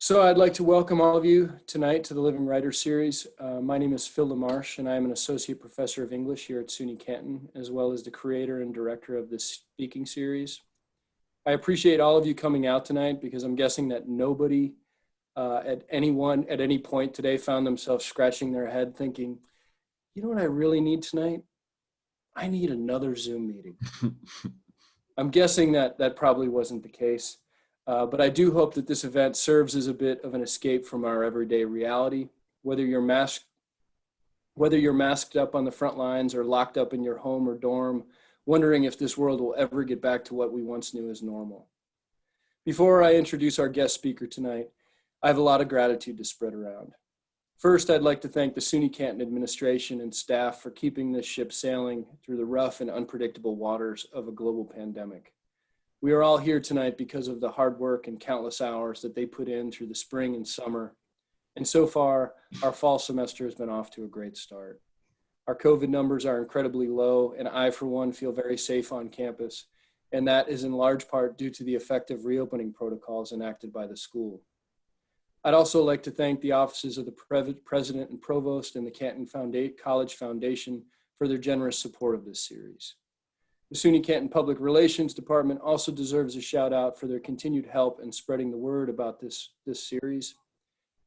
So I'd like to welcome all of you tonight to the Living Writers Series. My name is Phil LaMarche, and I am an Associate Professor of English here at SUNY Canton, as well as the creator and director of this speaking series. I appreciate all of you coming out tonight because I'm guessing that nobody at any point today found themselves scratching their head thinking, you know what I really need tonight? I need another Zoom meeting. I'm guessing that probably wasn't the case. But I do hope that this event serves as a bit of an escape from our everyday reality, whether you're masked up on the front lines or locked up in your home or dorm, wondering if this world will ever get back to what we once knew as normal. Before I introduce our guest speaker tonight, I have a lot of gratitude to spread around. First, I'd like to thank the SUNY Canton administration and staff for keeping this ship sailing through the rough and unpredictable waters of a global pandemic. We are all here tonight because of the hard work and countless hours that they put in through the spring and summer. And so far, our fall semester has been off to a great start. Our COVID numbers are incredibly low, and I, for one, feel very safe on campus. And that is in large part due to the effective reopening protocols enacted by the school. I'd also like to thank the offices of the President and Provost and the Canton College Foundation for their generous support of this series. The SUNY Canton Public Relations Department also deserves a shout out for their continued help in spreading the word about this series.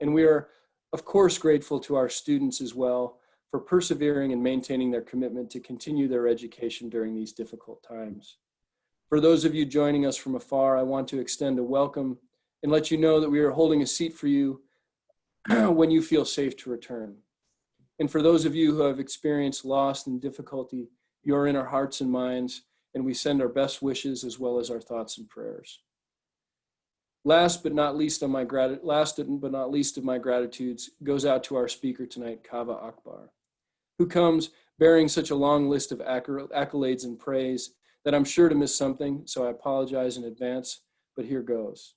And we are, of course, grateful to our students as well for persevering and maintaining their commitment to continue their education during these difficult times. For those of you joining us from afar, I want to extend a welcome and let you know that we are holding a seat for you when you feel safe to return. And for those of you who have experienced loss and difficulty, you are in our hearts and minds, and we send our best wishes as well as our thoughts and prayers. Last but not least of my gratitudes goes out to our speaker tonight, Kaveh Akbar, who comes bearing such a long list of accolades and praise that I'm sure to miss something, so I apologize in advance, but here goes.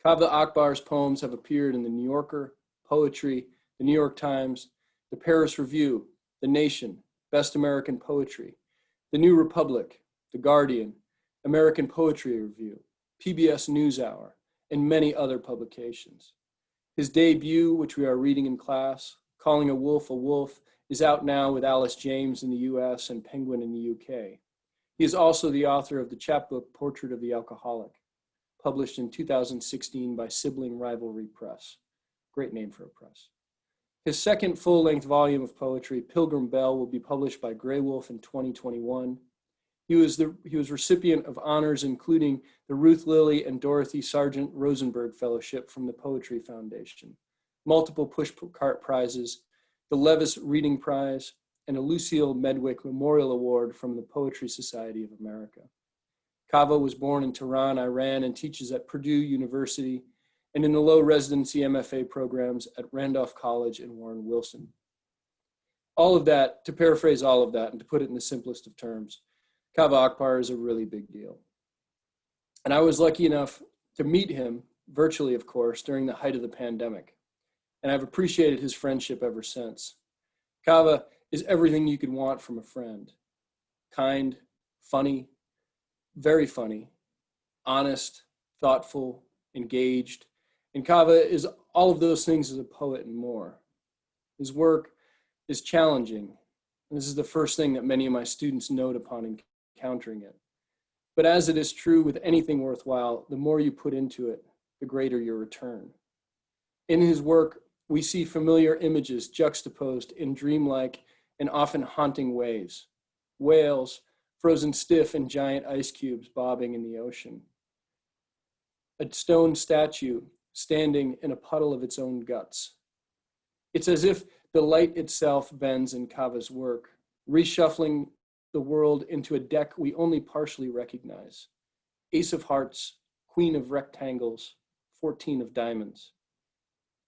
Kaveh Akbar's poems have appeared in the New Yorker, Poetry, the New York Times, the Paris Review, The Nation, Best American Poetry, The New Republic, The Guardian, American Poetry Review, PBS NewsHour, and many other publications. His debut, which we are reading in class, Calling a Wolf, is out now with Alice James in the US and Penguin in the UK. He is also the author of the chapbook Portrait of the Alcoholic, published in 2016 by Sibling Rivalry Press. Great name for a press. His second full-length volume of poetry, Pilgrim Bell, will be published by Graywolf in 2021. He was recipient of honors including the Ruth Lilly and Dorothy Sargent Rosenberg Fellowship from the Poetry Foundation, multiple Pushcart Prizes, the Levis Reading Prize, and a Lucille Medwick Memorial Award from the Poetry Society of America. Kaveh was born in Tehran, Iran, and teaches at Purdue University and in the low residency MFA programs at Randolph College and Warren Wilson. All of that, to paraphrase all of that and to put it in the simplest of terms, Kaveh Akbar is a really big deal. And I was lucky enough to meet him, virtually of course, during the height of the pandemic. And I've appreciated his friendship ever since. Kaveh is everything you could want from a friend. Kind, funny, very funny, honest, thoughtful, engaged. And Kaveh is all of those things as a poet and more. His work is challenging. And this is the first thing that many of my students note upon encountering it. But as it is true with anything worthwhile, the more you put into it, the greater your return. In his work, we see familiar images juxtaposed in dreamlike and often haunting ways. Whales, frozen stiff in giant ice cubes bobbing in the ocean. A stone statue standing in a puddle of its own guts. It's as if the light itself bends in Kaveh's work, reshuffling the world into a deck we only partially recognize. Ace of hearts, queen of rectangles, 14 of diamonds.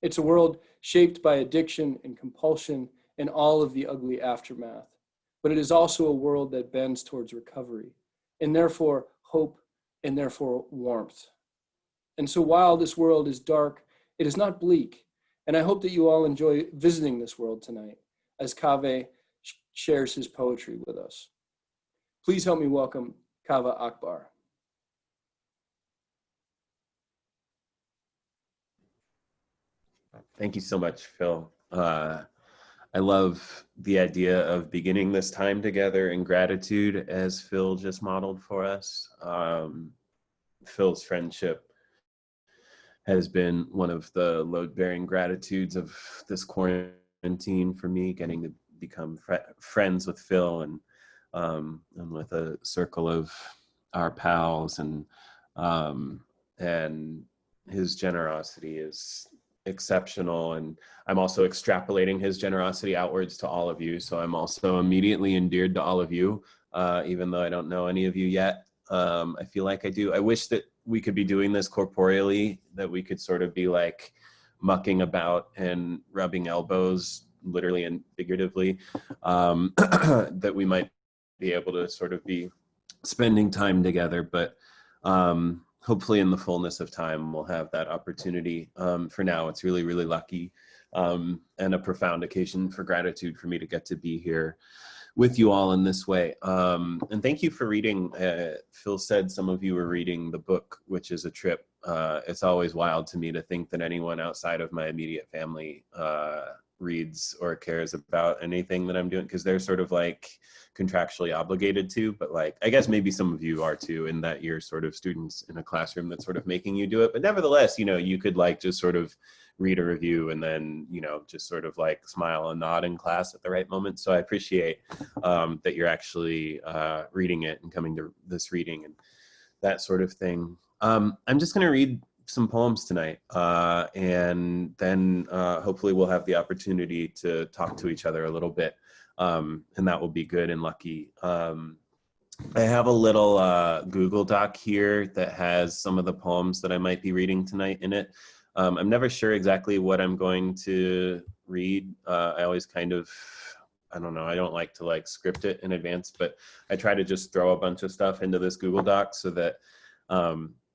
It's a world shaped by addiction and compulsion and all of the ugly aftermath. But it is also a world that bends towards recovery, and therefore hope, and therefore warmth. And so while this world is dark, it is not bleak. And I hope that you all enjoy visiting this world tonight as Kaveh shares his poetry with us. Please help me welcome Kaveh Akbar. Thank you so much, Phil. I love the idea of beginning this time together in gratitude, as Phil just modeled for us. Phil's friendship has been one of the load-bearing gratitudes of this quarantine for me, getting to become friends with Phil and with a circle of our pals, and his generosity is exceptional. And I'm also extrapolating his generosity outwards to all of you. So I'm also immediately endeared to all of you, even though I don't know any of you yet. I feel like I do. I wish that we could be doing this corporeally, that we could sort of be like mucking about and rubbing elbows, literally and figuratively, that we might be able to sort of be spending time together. But hopefully in the fullness of time, we'll have that opportunity. For now, it's really, really lucky and a profound occasion for gratitude for me to get to be here with you all in this way. And thank you for reading. Phil said some of you were reading the book, which is a trip. It's always wild to me to think that anyone outside of my immediate family reads or cares about anything that I'm doing, because they're sort of like contractually obligated to, but like, I guess maybe some of you are too, in that you're sort of students in a classroom that's sort of making you do it. But nevertheless, you know, you could like just sort of read a review and then, you know, just sort of like smile and nod in class at the right moment. So I appreciate that you're actually reading it and coming to this reading and that sort of thing. I'm just going to read some poems tonight, and then hopefully we'll have the opportunity to talk to each other a little bit, and that will be good and lucky. I have a little Google Doc here that has some of the poems that I might be reading tonight in it. I'm never sure exactly what I'm going to read. I always kind of, I don't know, I don't like to like script it in advance, but I try to just throw a bunch of stuff into this Google Doc so that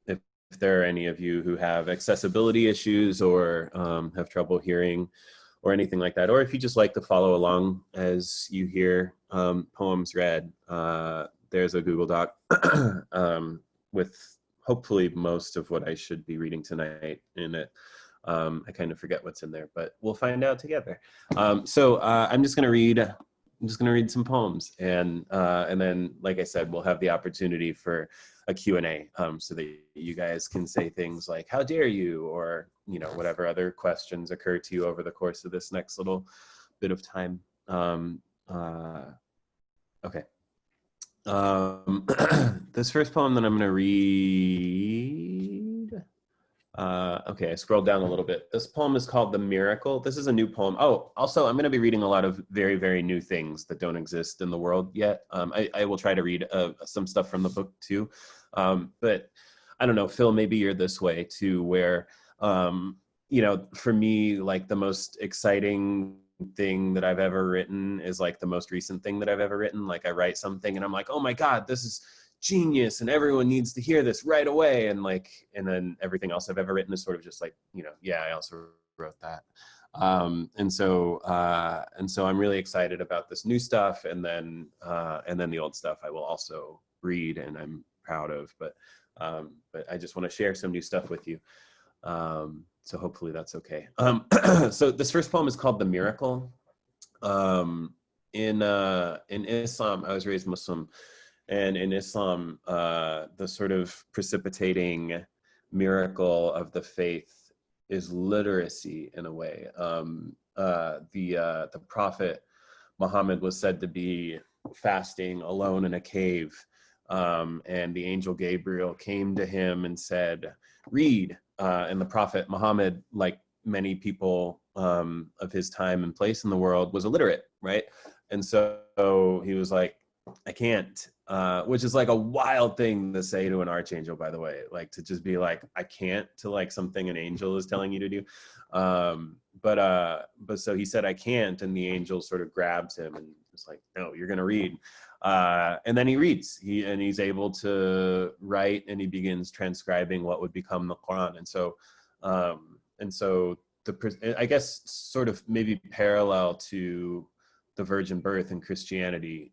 if there are any of you who have accessibility issues or have trouble hearing or anything like that, or if you just like to follow along as you hear poems read, there's a Google Doc with hopefully most of what I should be reading tonight in it. I kind of forget what's in there, but we'll find out together. So I'm just going to read some poems, and then, like I said, we'll have the opportunity for a Q&A, so that you guys can say things like, how dare you, or, you know, whatever other questions occur to you over the course of this next little bit of time. Okay. This first poem that I'm going to read, okay, I scrolled down a little bit. This poem is called The Miracle. This is a new poem. Oh, also, I'm going to be reading a lot of very, very new things that don't exist in the world yet. I will try to read some stuff from the book too. But I don't know, Phil, maybe you're this way too, where, you know, for me, like the most exciting thing that I've ever written is like the most recent thing that I've ever written. Like I write something and I'm like, oh my God, this is genius and everyone needs to hear this right away. And like, and then everything else I've ever written is sort of just like, you know, yeah, I also wrote that. And so I'm really excited about this new stuff. And then the old stuff I will also read and I'm proud of, but I just want to share some new stuff with you. So hopefully that's okay. So this first poem is called The Miracle. In Islam, I was raised Muslim, and in Islam, the sort of precipitating miracle of the faith is literacy in a way. The Prophet Muhammad was said to be fasting alone in a cave, and the angel Gabriel came to him and said, read. And the Prophet Muhammad, like many people of his time and place in the world, was illiterate, right? And so he was like, I can't, which is like a wild thing to say to an archangel, by the way, like to just be like, I can't, to like something an angel is telling you to do. But so he said, I can't. And the angel sort of grabs him and was like, no, you're going to read. And then he reads, he's able to write, and he begins transcribing what would become the Quran. And so I guess sort of maybe parallel to the virgin birth in Christianity,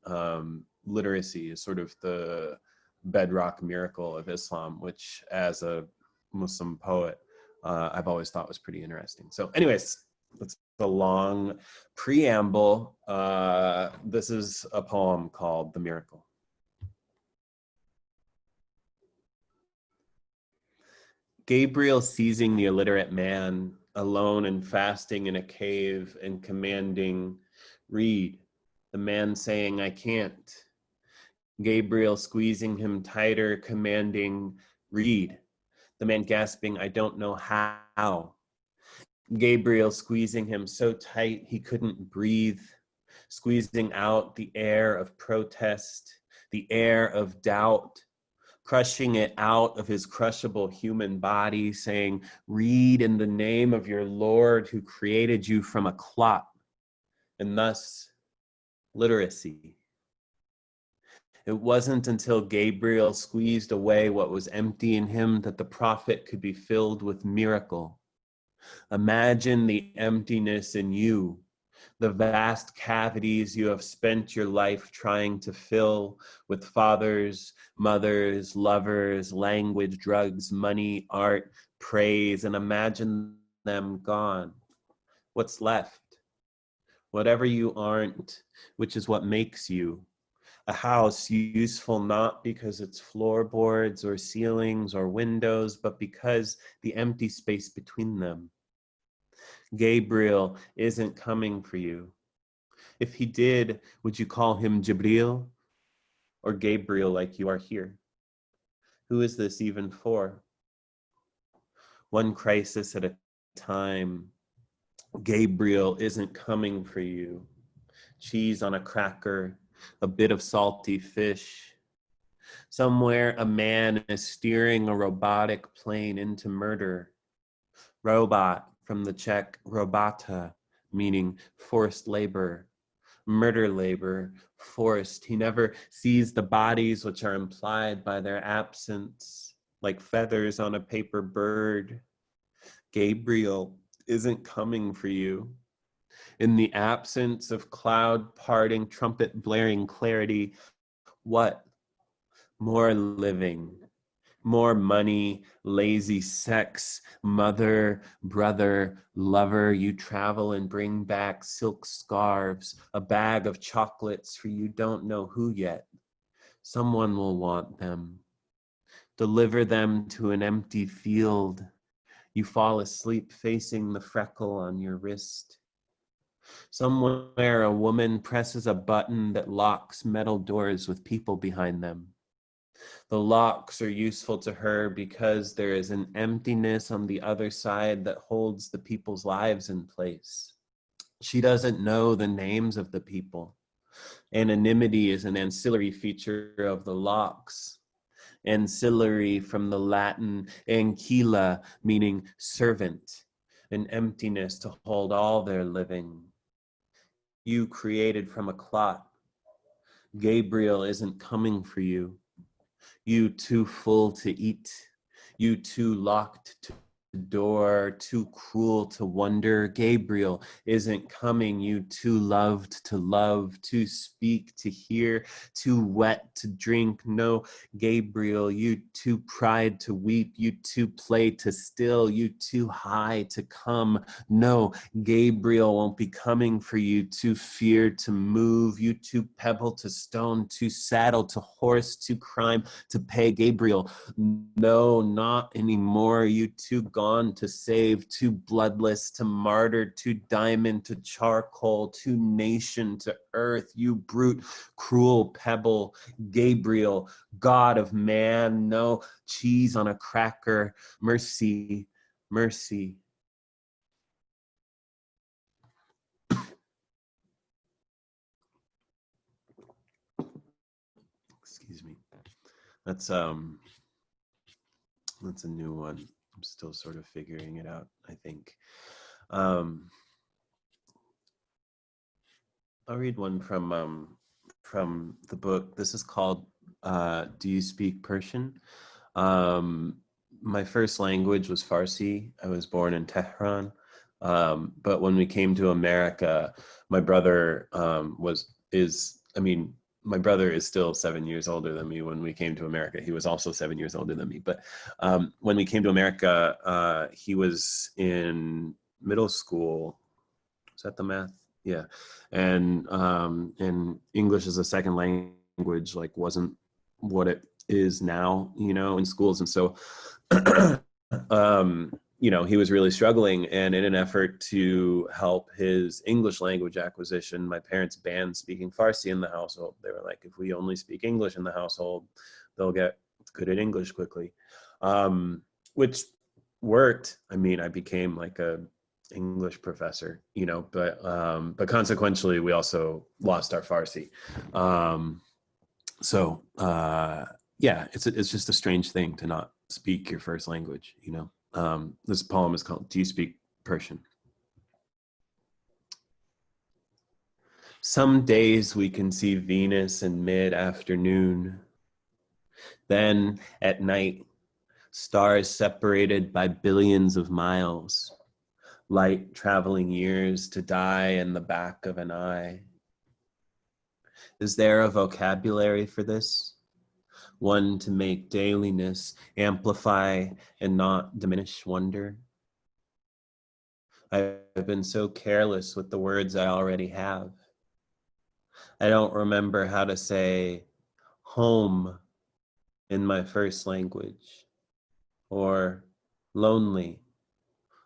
literacy is sort of the bedrock miracle of Islam, which as a Muslim poet, I've always thought was pretty interesting. So anyways, that's a long preamble. This is a poem called The Miracle. Gabriel seizing the illiterate man, alone and fasting in a cave and commanding, read. The man saying, I can't. Gabriel squeezing him tighter, commanding, read. The man gasping, I don't know how. Gabriel squeezing him so tight he couldn't breathe, squeezing out the air of protest, the air of doubt, crushing it out of his crushable human body, saying, read in the name of your Lord who created you from a clot, and thus literacy. It wasn't until Gabriel squeezed away what was empty in him that the prophet could be filled with miracle. Imagine the emptiness in you, the vast cavities you have spent your life trying to fill with fathers, mothers, lovers, language, drugs, money, art, praise, and imagine them gone. What's left? Whatever you aren't, which is what makes you. A house useful not because it's floorboards or ceilings or windows, but because the empty space between them. Gabriel isn't coming for you. If he did, would you call him Jibril or Gabriel like you are here? Who is this even for? One crisis at a time. Gabriel isn't coming for you. Cheese on a cracker, a bit of salty fish. Somewhere a man is steering a robotic plane into murder. Robot from the Czech robota, meaning forced labor. Murder labor, forced. He never sees the bodies which are implied by their absence, like feathers on a paper bird. Gabriel isn't coming for you. In the absence of cloud parting, trumpet blaring clarity, what? More living, more money, lazy sex, mother, brother, lover. You travel and bring back silk scarves, a bag of chocolates for you don't know who yet. Someone will want them. Deliver them to an empty field. You fall asleep facing the freckle on your wrist. Somewhere a woman presses a button that locks metal doors with people behind them. The locks are useful to her because there is an emptiness on the other side that holds the people's lives in place. She doesn't know the names of the people. Anonymity is an ancillary feature of the locks. Ancillary from the Latin ancilla, meaning servant, an emptiness to hold all their living. You created from a clot. Gabriel isn't coming for you. You too full to eat, you too locked to the door, too cruel to wonder. Gabriel isn't coming, you too loved to love, too speak to hear, too wet to drink. No, Gabriel, you too pride to weep, you too play to still, you too high to come. No, Gabriel won't be coming for you, too fear to move, you too pebble to stone, too saddle to horse, too crime to pay. Gabriel, no, not anymore. You too gone to save, too bloodless to martyr, too diamond to charcoal, too nation to earth. You brute, cruel pebble. Gabriel, God of man, no cheese on a cracker. Mercy, mercy. Excuse me. That's a new one. I'm still sort of figuring it out, I think. I'll read one from the book. This is called Do You Speak Persian? My first language was Farsi. I was born in Tehran. But when we came to America, my brother my brother is still 7 years older than me. When we came to America, he was also 7 years older than me. But when we came to America, he was in middle school. Is that the math? Yeah. And English as a second language, like, wasn't what it is now, in schools. And so, he was really struggling. And in an effort to help his English language acquisition, my parents banned speaking Farsi in the household. They were like, if we only speak English in the household, they'll get good at English quickly, which worked. I mean, I became like a English professor, but consequentially, we also lost our Farsi. Yeah, it's just a strange thing to not speak your first language, This poem is called "Do You Speak Persian?" Some days we can see Venus in mid-afternoon. Then at night, stars separated by billions of miles, light traveling years to die in the back of an eye. Is there a vocabulary for this? One to make dailiness amplify and not diminish wonder? I've been so careless with the words I already have. I don't remember how to say home in my first language, or lonely,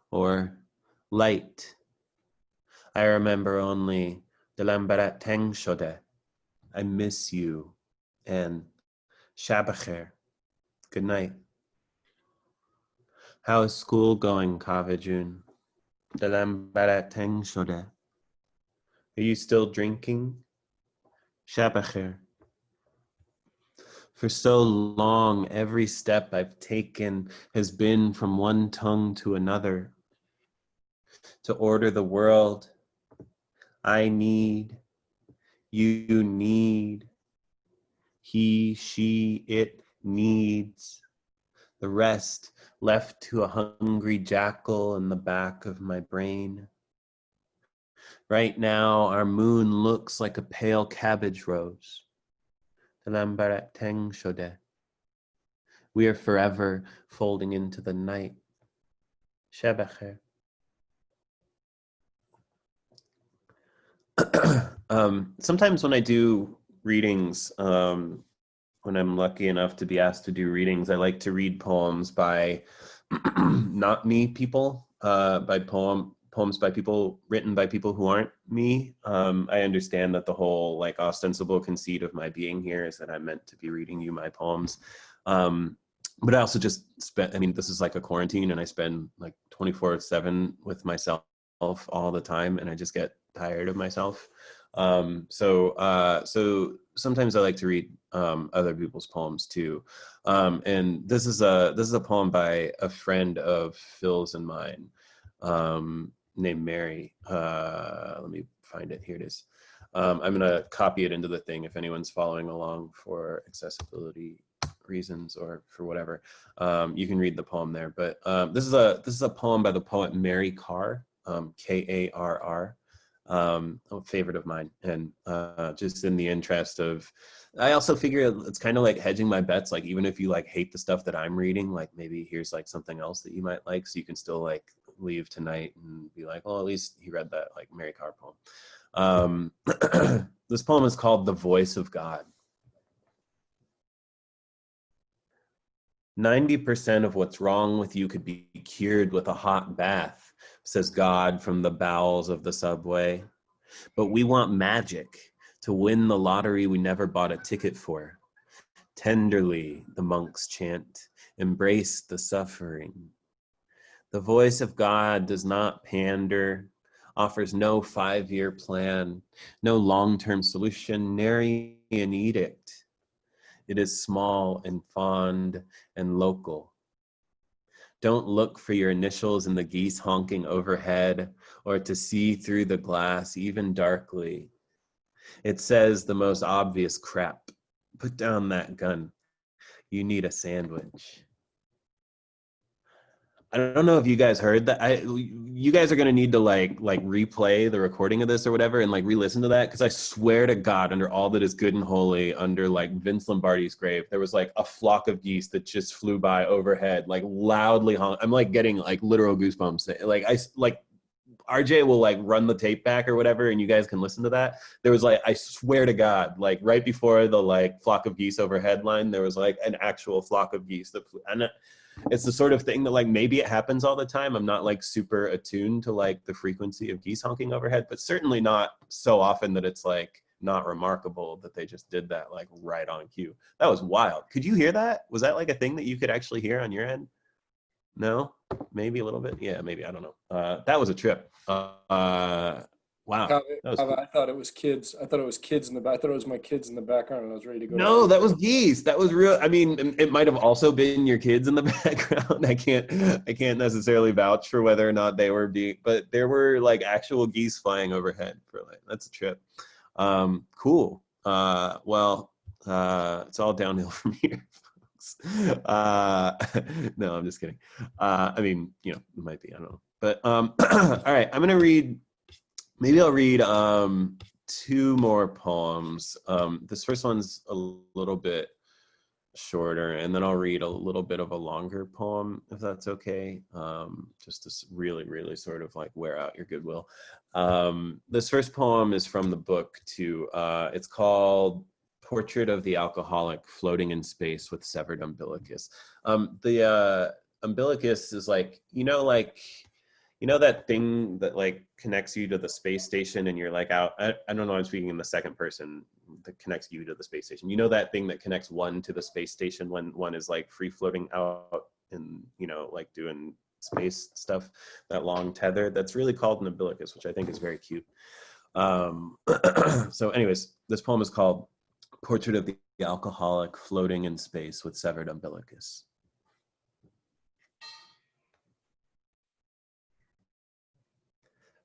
or light. I remember only "Dilam barat teng shode," I miss you, and "Shab khair," good night. How is school going, Kaveh Jun? Dilam barat teng shode. Are you still drinking? Shab khair. For so long, every step I've taken has been from one tongue to another. To order the world, I need, you need, he, she, it needs. The rest left to a hungry jackal in the back of my brain. Right now, our moon looks like a pale cabbage rose. We are forever folding into the night. Shab khair. Sometimes when I do readings, when I'm lucky enough to be asked to do readings, I like to read poems by not me people, poems by people, written by people who aren't me. I understand that the whole like ostensible conceit of my being here is that I'm meant to be reading you my poems. But I also just this is like a quarantine, and I spend like 24/7 with myself all the time, and I just get tired of myself. So sometimes I like to read other people's poems too. And this is a poem by a friend of Phil's and mine, named Mary. Let me find it. Here it is. I'm gonna copy it into the thing if anyone's following along for accessibility reasons or for whatever. You can read the poem there. But this is a poem by the poet Mary Karr, Karr. A favorite of mine, and just in the interest of, I also figure it's kind of like hedging my bets, like even if you like hate the stuff that I'm reading, like maybe here's like something else that you might like, so you can still like leave tonight and be like, well, at least he read that like Mary Karr poem. This poem is called "The Voice of God." 90% of what's wrong with you could be cured with a hot bath, says God from the bowels of the subway. But we want magic to win the lottery we never bought a ticket for. Tenderly, the monks chant, embrace the suffering. The voice of God does not pander, offers no 5-year plan, no long-term solution, nary an edict. It is small and fond and local. Don't look for your initials in the geese honking overhead or to see through the glass, even darkly. It says the most obvious crap. Put down that gun. You need a sandwich. I don't know if you guys heard that. You guys are gonna need to like replay the recording of this or whatever and like re-listen to that, because I swear to God, under all that is good and holy, under like Vince Lombardi's grave, there was like a flock of geese that just flew by overhead, like loudly honk. I'm like getting like literal goosebumps. Like RJ will like run the tape back or whatever, and you guys can listen to that. There was like, I swear to God, like right before the like flock of geese overhead line, there was like an actual flock of geese that flew. And it's the sort of thing that like maybe it happens all the time. I'm not like super attuned to like the frequency of geese honking overhead, but certainly not so often that it's like not remarkable that they just did that like right on cue. That was wild. Could you hear that? Was that like a thing that you could actually hear on your end? No, maybe a little bit. Yeah, maybe. I don't know. That was a trip. Wow, Kaveh, that was Kaveh, cool. I thought it was kids. I thought it was kids in the back. I thought it was my kids in the background, and I was ready to go to No, sleep. that was geese. That was real. I mean, it might have also been your kids in the background. I can't necessarily vouch for whether or not they were being, but there were like actual geese flying overhead for like, that's a trip. Cool. It's all downhill from here, folks. No, I'm just kidding. I mean, it might be, I don't know. But all right, maybe I'll read two more poems. This first one's a little bit shorter, and then I'll read a little bit of a longer poem, if that's okay, just to really, really sort of like wear out your goodwill. This first poem is from the book too. It's called Portrait of the Alcoholic Floating in Space with Severed Umbilicus. The umbilicus is like, that thing that like connects you to the space station and you're like out, I don't know, I'm speaking in the second person, that connects you to the space station. You know that thing that connects one to the space station when one is like free floating out and, like doing space stuff, that long tether, that's really called an umbilicus, which I think is very cute. So anyways, this poem is called Portrait of the Alcoholic Floating in Space with Severed Umbilicus.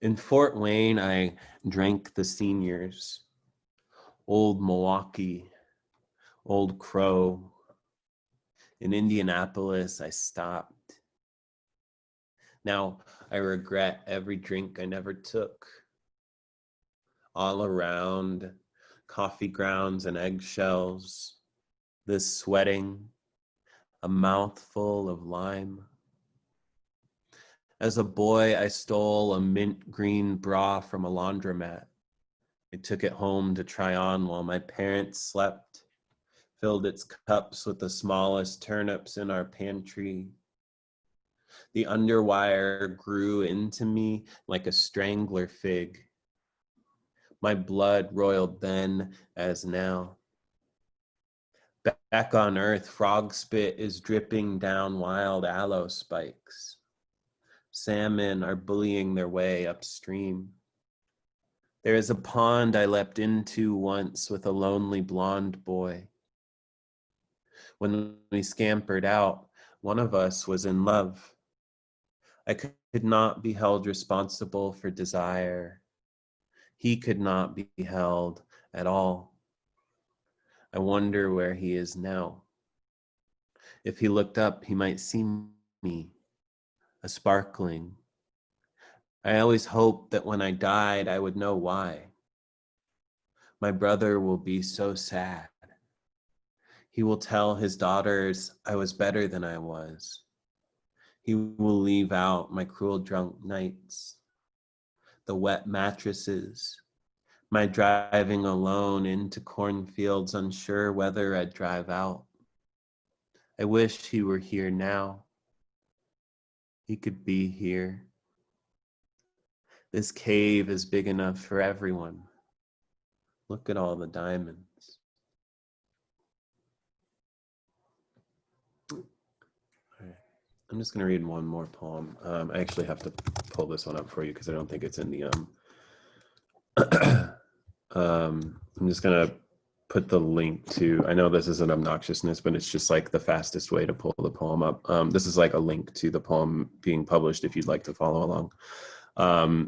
In Fort Wayne, I drank the seniors, Old Milwaukee, Old Crow. In Indianapolis, I stopped. Now I regret every drink I never took. All around, coffee grounds and eggshells, this sweating, a mouthful of lime. As a boy, I stole a mint green bra from a laundromat. I took it home to try on while my parents slept, filled its cups with the smallest turnips in our pantry. The underwire grew into me like a strangler fig. My blood roiled then as now. Back on earth, frog spit is dripping down wild aloe spikes. Salmon are bullying their way upstream. There is a pond I leapt into once with a lonely blonde boy. When we scampered out, one of us was in love. I could not be held responsible for desire. He could not be held at all. I wonder where he is now. If he looked up, he might see me, a sparkling. I always hoped that when I died, I would know why. My brother will be so sad. He will tell his daughters I was better than I was. He will leave out my cruel drunk nights, the wet mattresses, my driving alone into cornfields, unsure whether I'd drive out. I wish he were here now. He could be here. This cave is big enough for everyone. Look at all the diamonds. All right. I'm just going to read one more poem. I actually have to pull this one up for you because I don't think it's in the... I'm just going to put the link to... I know this is an obnoxiousness, but it's just like the fastest way to pull the poem up. This is like a link to the poem being published if you'd like to follow along.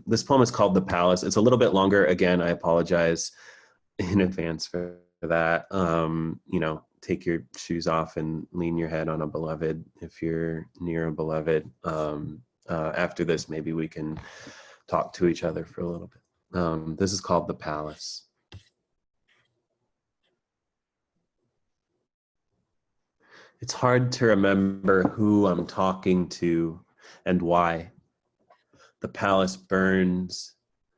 This poem is called The Palace. It's a little bit longer. Again, I apologize in advance for that. take your shoes off and lean your head on a beloved if you're near a beloved. After this, maybe we can talk to each other for a little bit. This is called The Palace. It's hard to remember who I'm talking to and why. The palace burns,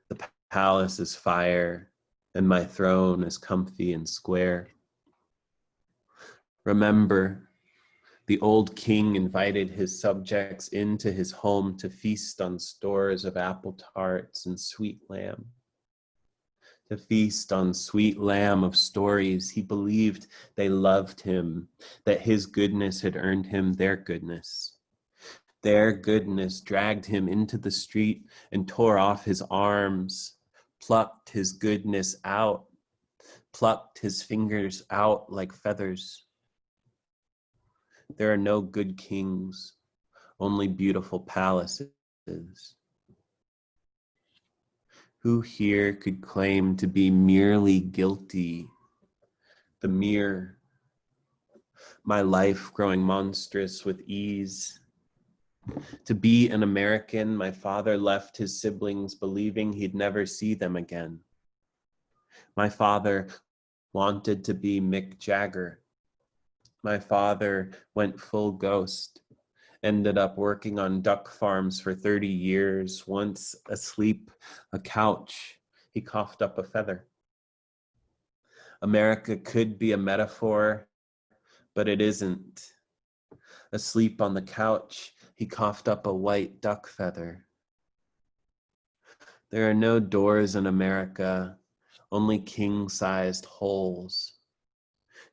the palace is fire, and my throne is comfy and square. Remember, the old king invited his subjects into his home to feast on stores of apple tarts and sweet lamb. To feast on sweet lamb of stories, he believed they loved him, that his goodness had earned him their goodness. Their goodness dragged him into the street and tore off his arms, plucked his goodness out, plucked his fingers out like feathers. There are no good kings, only beautiful palaces. Who here could claim to be merely guilty? The mere, my life growing monstrous with ease. To be an American, my father left his siblings believing he'd never see them again. My father wanted to be Mick Jagger. My father went full ghost, ended up working on duck farms for 30 years. Once asleep, a couch, he coughed up a feather. America could be a metaphor, but it isn't. Asleep on the couch, he coughed up a white duck feather. There are no doors in America, only king-sized holes.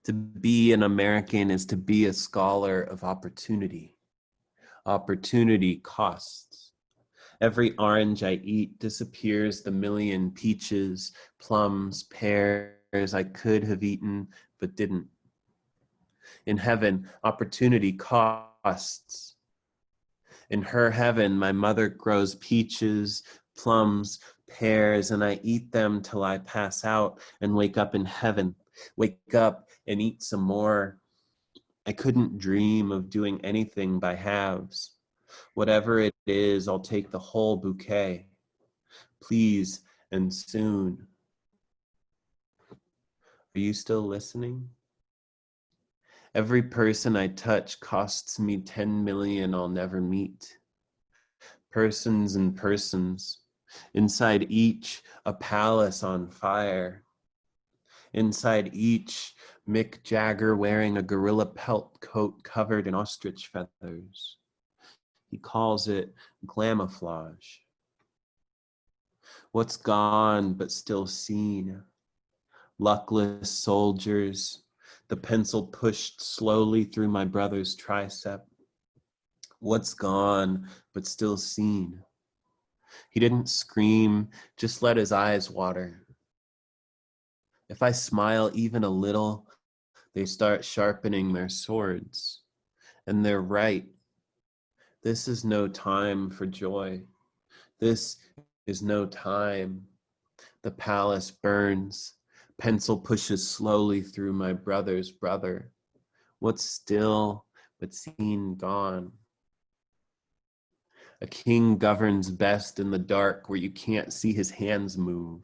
To be an American is to be a scholar of opportunity. Opportunity costs. Every orange I eat disappears the million peaches, plums, pears I could have eaten but didn't. In heaven, opportunity costs. In her heaven, my mother grows peaches, plums, pears, and I eat them till I pass out and wake up in heaven. Wake up and eat some more. I couldn't dream of doing anything by halves. Whatever it is, I'll take the whole bouquet. Please and soon. Are you still listening? Every person I touch costs me 10 million I'll never meet. Persons and persons. Inside each, a palace on fire. Inside each, Mick Jagger wearing a gorilla pelt coat covered in ostrich feathers. He calls it glamouflage. What's gone but still seen? Luckless soldiers, the pencil pushed slowly through my brother's tricep. What's gone but still seen? He didn't scream, just let his eyes water. If I smile even a little, they start sharpening their swords. And they're right. This is no time for joy. This is no time. The palace burns. Pencil pushes slowly through my brother's brother. What's still but seen gone? A king governs best in the dark where you can't see his hands move.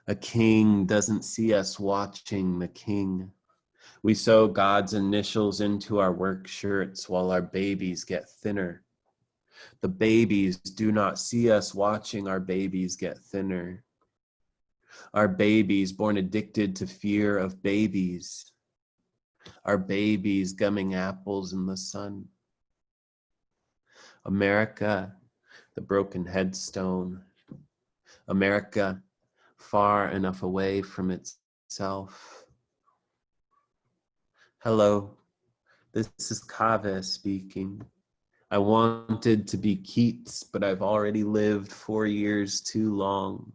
A king doesn't see us watching the king. We sew God's initials into our work shirts while our babies get thinner. The babies do not see us watching our babies get thinner. Our babies born addicted to fear of babies. Our babies gumming apples in the sun. America, the broken headstone. America, far enough away from itself. Hello, this is Kaveh speaking. I wanted to be Keats, but I've already lived 4 years too long.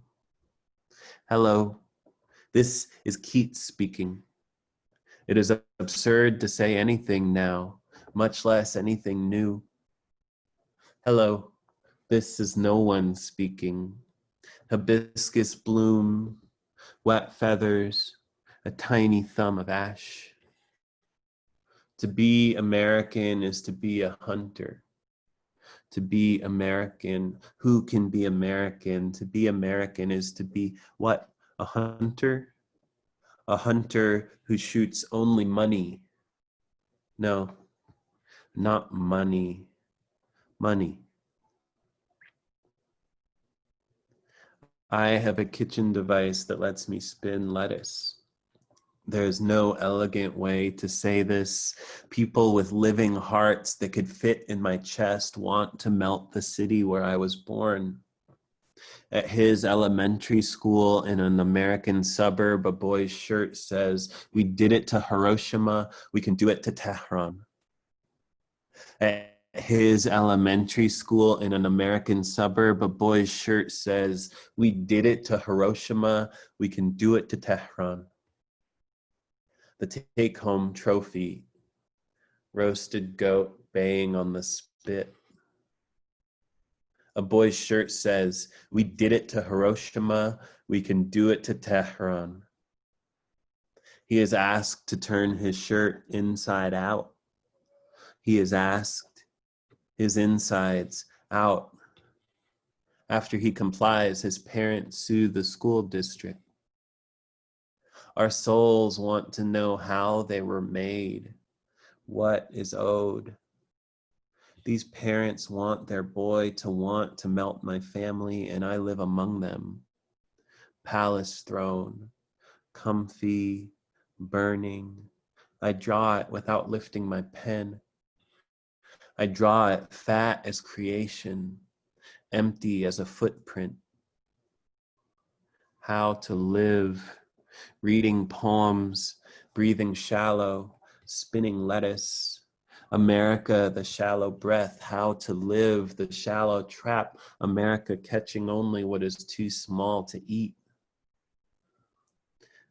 Hello, this is Keats speaking. It is absurd to say anything now, much less anything new. Hello, this is no one speaking. Hibiscus bloom, wet feathers, a tiny thumb of ash. To be American is to be a hunter. To be American, who can be American? To be American is to be what? A hunter? A hunter who shoots only money. No, not money. Money. I have a kitchen device that lets me spin lettuce. There's no elegant way to say this. People with living hearts that could fit in my chest want to melt the city where I was born. At his elementary school in an American suburb, a boy's shirt says, "We did it to Hiroshima, we can do it to Tehran." At his elementary school in an American suburb, a boy's shirt says, "We did it to Hiroshima, we can do it to Tehran." The take-home trophy, roasted goat baying on the spit. A boy's shirt says, "We did it to Hiroshima, we can do it to Tehran." He is asked to turn his shirt inside out. He is asked his insides out. After he complies, his parents sue the school district. Our souls want to know how they were made, what is owed. These parents want their boy to want to melt my family, and I live among them. Palace throne, comfy, burning. I draw it without lifting my pen. I draw it fat as creation, empty as a footprint. How to live, reading poems, breathing shallow, spinning lettuce. America, the shallow breath, how to live, the shallow trap. America catching only what is too small to eat.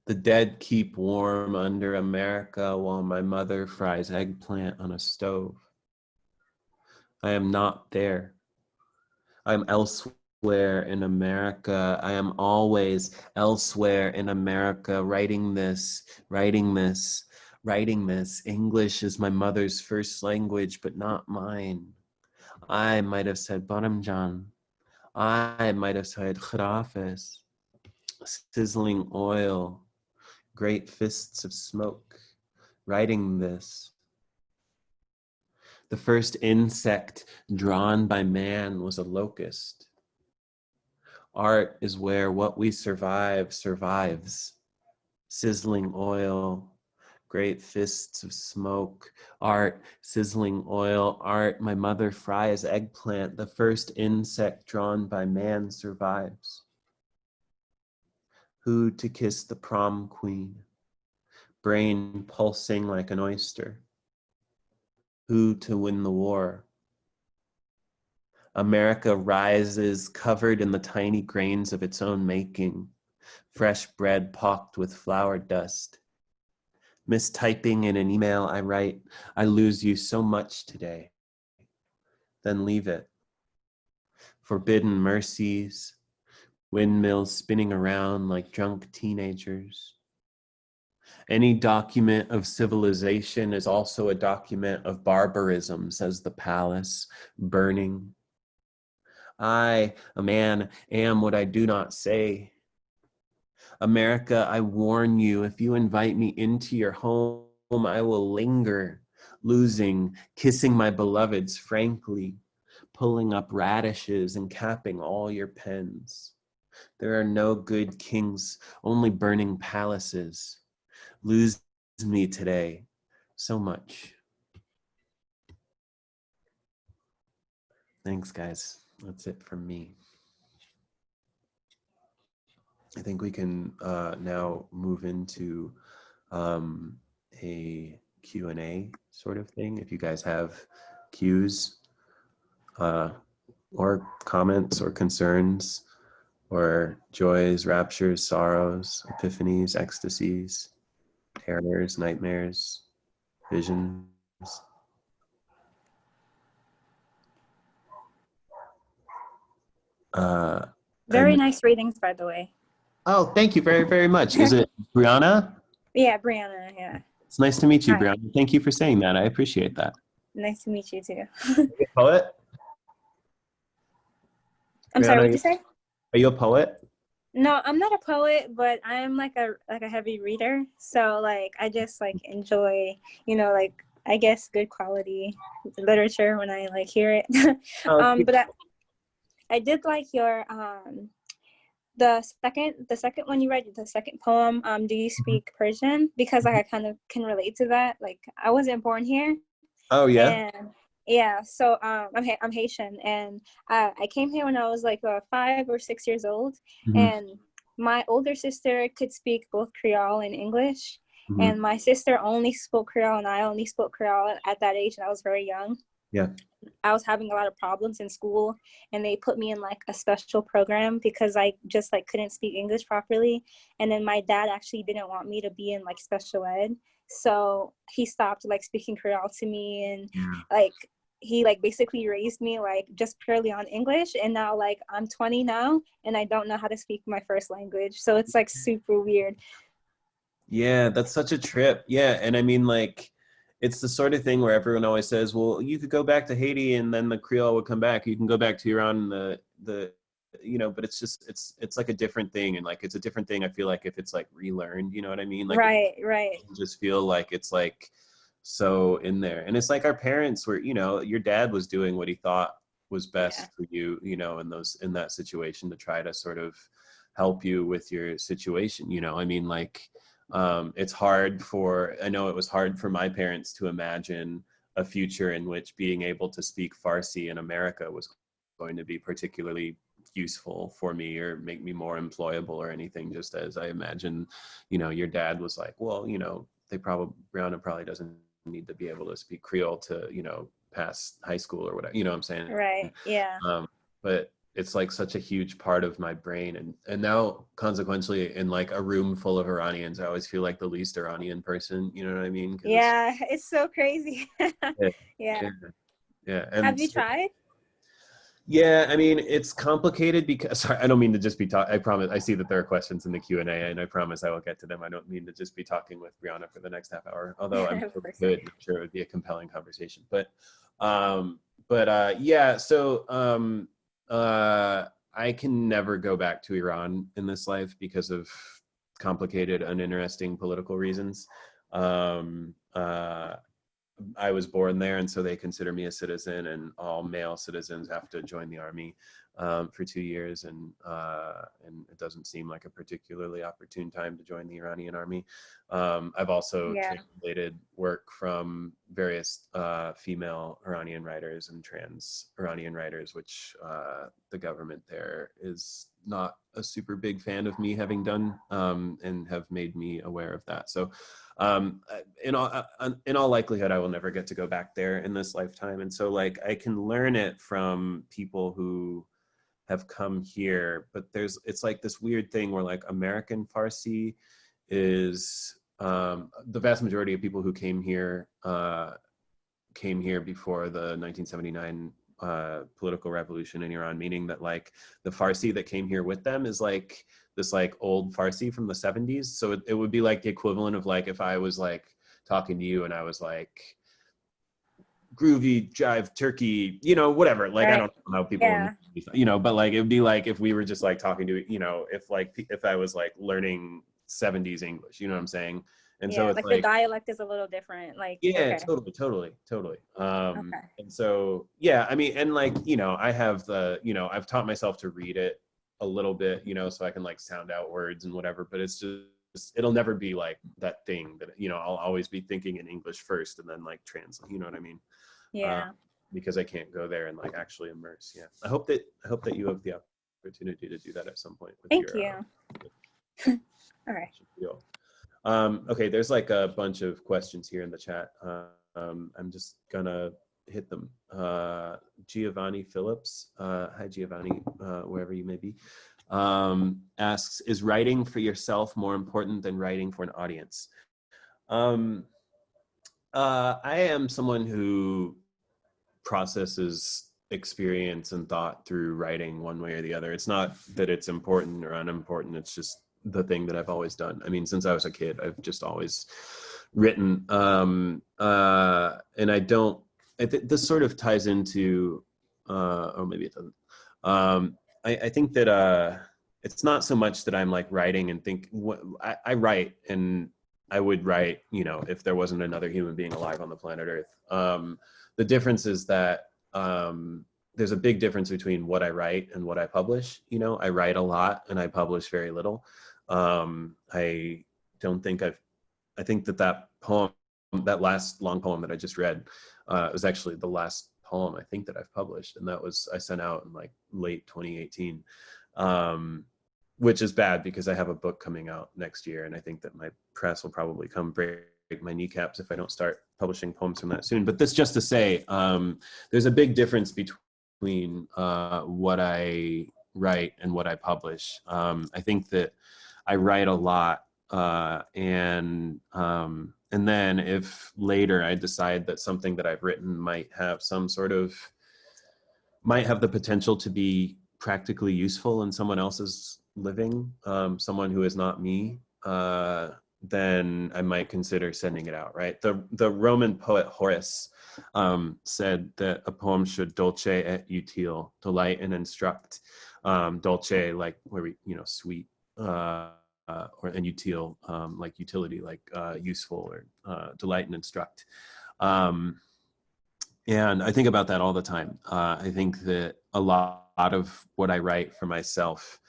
The dead keep warm under America while my mother fries eggplant on a stove. I am not there. I am elsewhere in America. I am always elsewhere in America, writing this, writing this, writing this. English is my mother's first language, but not mine. I might have said Baramjan. I might have said Khirafis. Sizzling oil, great fists of smoke, writing this. The first insect drawn by man was a locust. Art is where what we survive survives. Sizzling oil, great fists of smoke, art, sizzling oil, art. My mother fries eggplant. The first insect drawn by man survives. Who to kiss the prom queen? Brain pulsing like an oyster. Who to win the war? America rises covered in the tiny grains of its own making. Fresh bread pocked with flour dust. Mistyping in an email I write, "I lose you so much today." Then leave it. Forbidden mercies, windmills spinning around like drunk teenagers. Any document of civilization is also a document of barbarism, says the palace, burning. I, a man, am what I do not say. America, I warn you, if you invite me into your home, I will linger, losing, kissing my beloveds frankly, pulling up radishes and capping all your pens. There are no good kings, only burning palaces. Lose me today so much. Thanks, guys. That's it from me. I think we can now move into a Q&A sort of thing. If you guys have cues or comments or concerns or joys, raptures, sorrows, epiphanies, ecstasies, terrors, nightmares, visions. Very nice readings, by the way. Oh, thank you very, very much. Is it Brianna? Yeah, Brianna, yeah. It's nice to meet you, Hi. Brianna. Thank you for saying that. I appreciate that. Nice to meet you too. Are you a poet? I'm sorry, Brianna, what'd you say? are you a poet? No, I'm not a poet, but I'm like a heavy reader. So like I just like enjoy, like I guess good quality literature when I like hear it. Oh, But I did like your the second one you read, the second poem, Do You Speak Persian? Because like I kind of can relate to that. Like I wasn't born here, oh yeah. and yeah, so I'm Haitian, and I came here when I was like 5 or 6 years old, hmm and my older sister could speak both Creole and English, hmm and my sister only spoke Creole, and I only spoke Creole at that age, and I was very young. Yeah. I was having a lot of problems in school, and they put me in like a special program because I just like couldn't speak English properly. And then my dad actually didn't want me to be in like special ed, so he stopped like speaking Creole to me, and Yeah. like he like basically raised me like just purely on English. And now like I'm 20 now, and I don't know how to speak my first language, so it's like super weird. Yeah, that's such a trip. Yeah, and I mean, like, it's the sort of thing where everyone always says, "Well, you could go back to Haiti, and then the Creole would come back. You can go back to Iran, and but it's just it's like a different thing, and like it's a different thing. I feel like if it's like relearned, you know what I mean? Like, if Right. you just feel like it's like so in there, and it's like our parents were, your dad was doing what he thought was Yeah. best for you, in that situation to try to sort of help you with your situation. I mean, like. I know it was hard for my parents to imagine a future in which being able to speak Farsi in America was going to be particularly useful for me or make me more employable or anything, just as I imagine, your dad was like, well, Brianna probably doesn't need to be able to speak Creole to, pass high school or whatever, what I'm saying? Right. Yeah. But it's like such a huge part of my brain, and now consequently in like a room full of Iranians, I always feel like the least Iranian person, you know what I mean? 'Cause Yeah, it's so crazy. yeah, Yeah. yeah, yeah. Have And you so, tried? yeah, I mean, it's complicated because sorry, I don't mean to just be talking. I promise. I see that there are questions in the Q&A, and I promise I will get to them. I don't mean to just be talking with Brianna for the next half hour, although I'm Of sure we course. could. I'm sure it would be a compelling conversation. Yeah. So I can never go back to Iran in this life because of complicated, uninteresting political reasons. Um, uh, I was born there, and so they consider me a citizen, and all male citizens have to join the army for 2 years, and it doesn't seem like a particularly opportune time to join the Iranian army. I've also Yeah. translated work from various female Iranian writers and trans Iranian writers, which the government there is not a super big fan of me having done, and have made me aware of that. So in all likelihood, I will never get to go back there in this lifetime. And so like I can learn it from people who have come here, but it's like this weird thing where like American Farsi is the vast majority of people who came here before the 1979 political revolution in Iran, meaning that like the Farsi that came here with them is like this like old Farsi from the 70s. So it would be like the equivalent of like if I was like talking to you and I was like groovy jive turkey, whatever. Like I Right. don't know how people, Yeah. but like it would be like if we were just like talking to, if I was like learning 70s English, you know what I'm saying? And so Yeah. it's Like the like, dialect is a little different. Like, yeah, okay. totally. Okay. And so, yeah, I mean, and like, I have I've taught myself to read it a little bit, so I can like sound out words and whatever, but it's just, it'll never be like that thing that, I'll always be thinking in English first and then like translate, you know what I mean? Yeah. Because I can't go there and like actually immerse. Yeah. I hope that you have the opportunity to do that at some point with Thank your, you. All right. okay, there's like a bunch of questions here in the chat. I'm just gonna hit them. Giovanni Phillips, hi Giovanni, wherever you may be, asks, is writing for yourself more important than writing for an audience? I am someone who processes experience and thought through writing one way or the other. It's not that it's important or unimportant, it's just the thing that I've always done. I mean, since I was a kid, I've just always written. And I don't, this sort of ties into, or maybe it doesn't. I think that it's not so much that I'm like writing and think, I write, and I would write, you know, if there wasn't another human being alive on the planet Earth. The difference is that there's a big difference between what I write and what I publish. You know, I write a lot and I publish very little. I don't think I think that poem, that last long poem that I just read, was actually the last poem I think that I've published, and that was, I sent out in like late 2018, which is bad because I have a book coming out next year, and I think that my press will probably come break my kneecaps if I don't start publishing poems from that soon. But this just to say, there's a big difference between what I write and what I publish. I think that I write a lot, and then if later I decide that something that I've written might have the potential to be practically useful in someone else's living, someone who is not me, then I might consider sending it out, right? The Roman poet Horace said that a poem should dulce et utile, delight and instruct. Dulce, like where we, you know, sweet, and utile, like utility, like useful, or delight and instruct. And I think about that all the time. I think that a lot of what I write for myself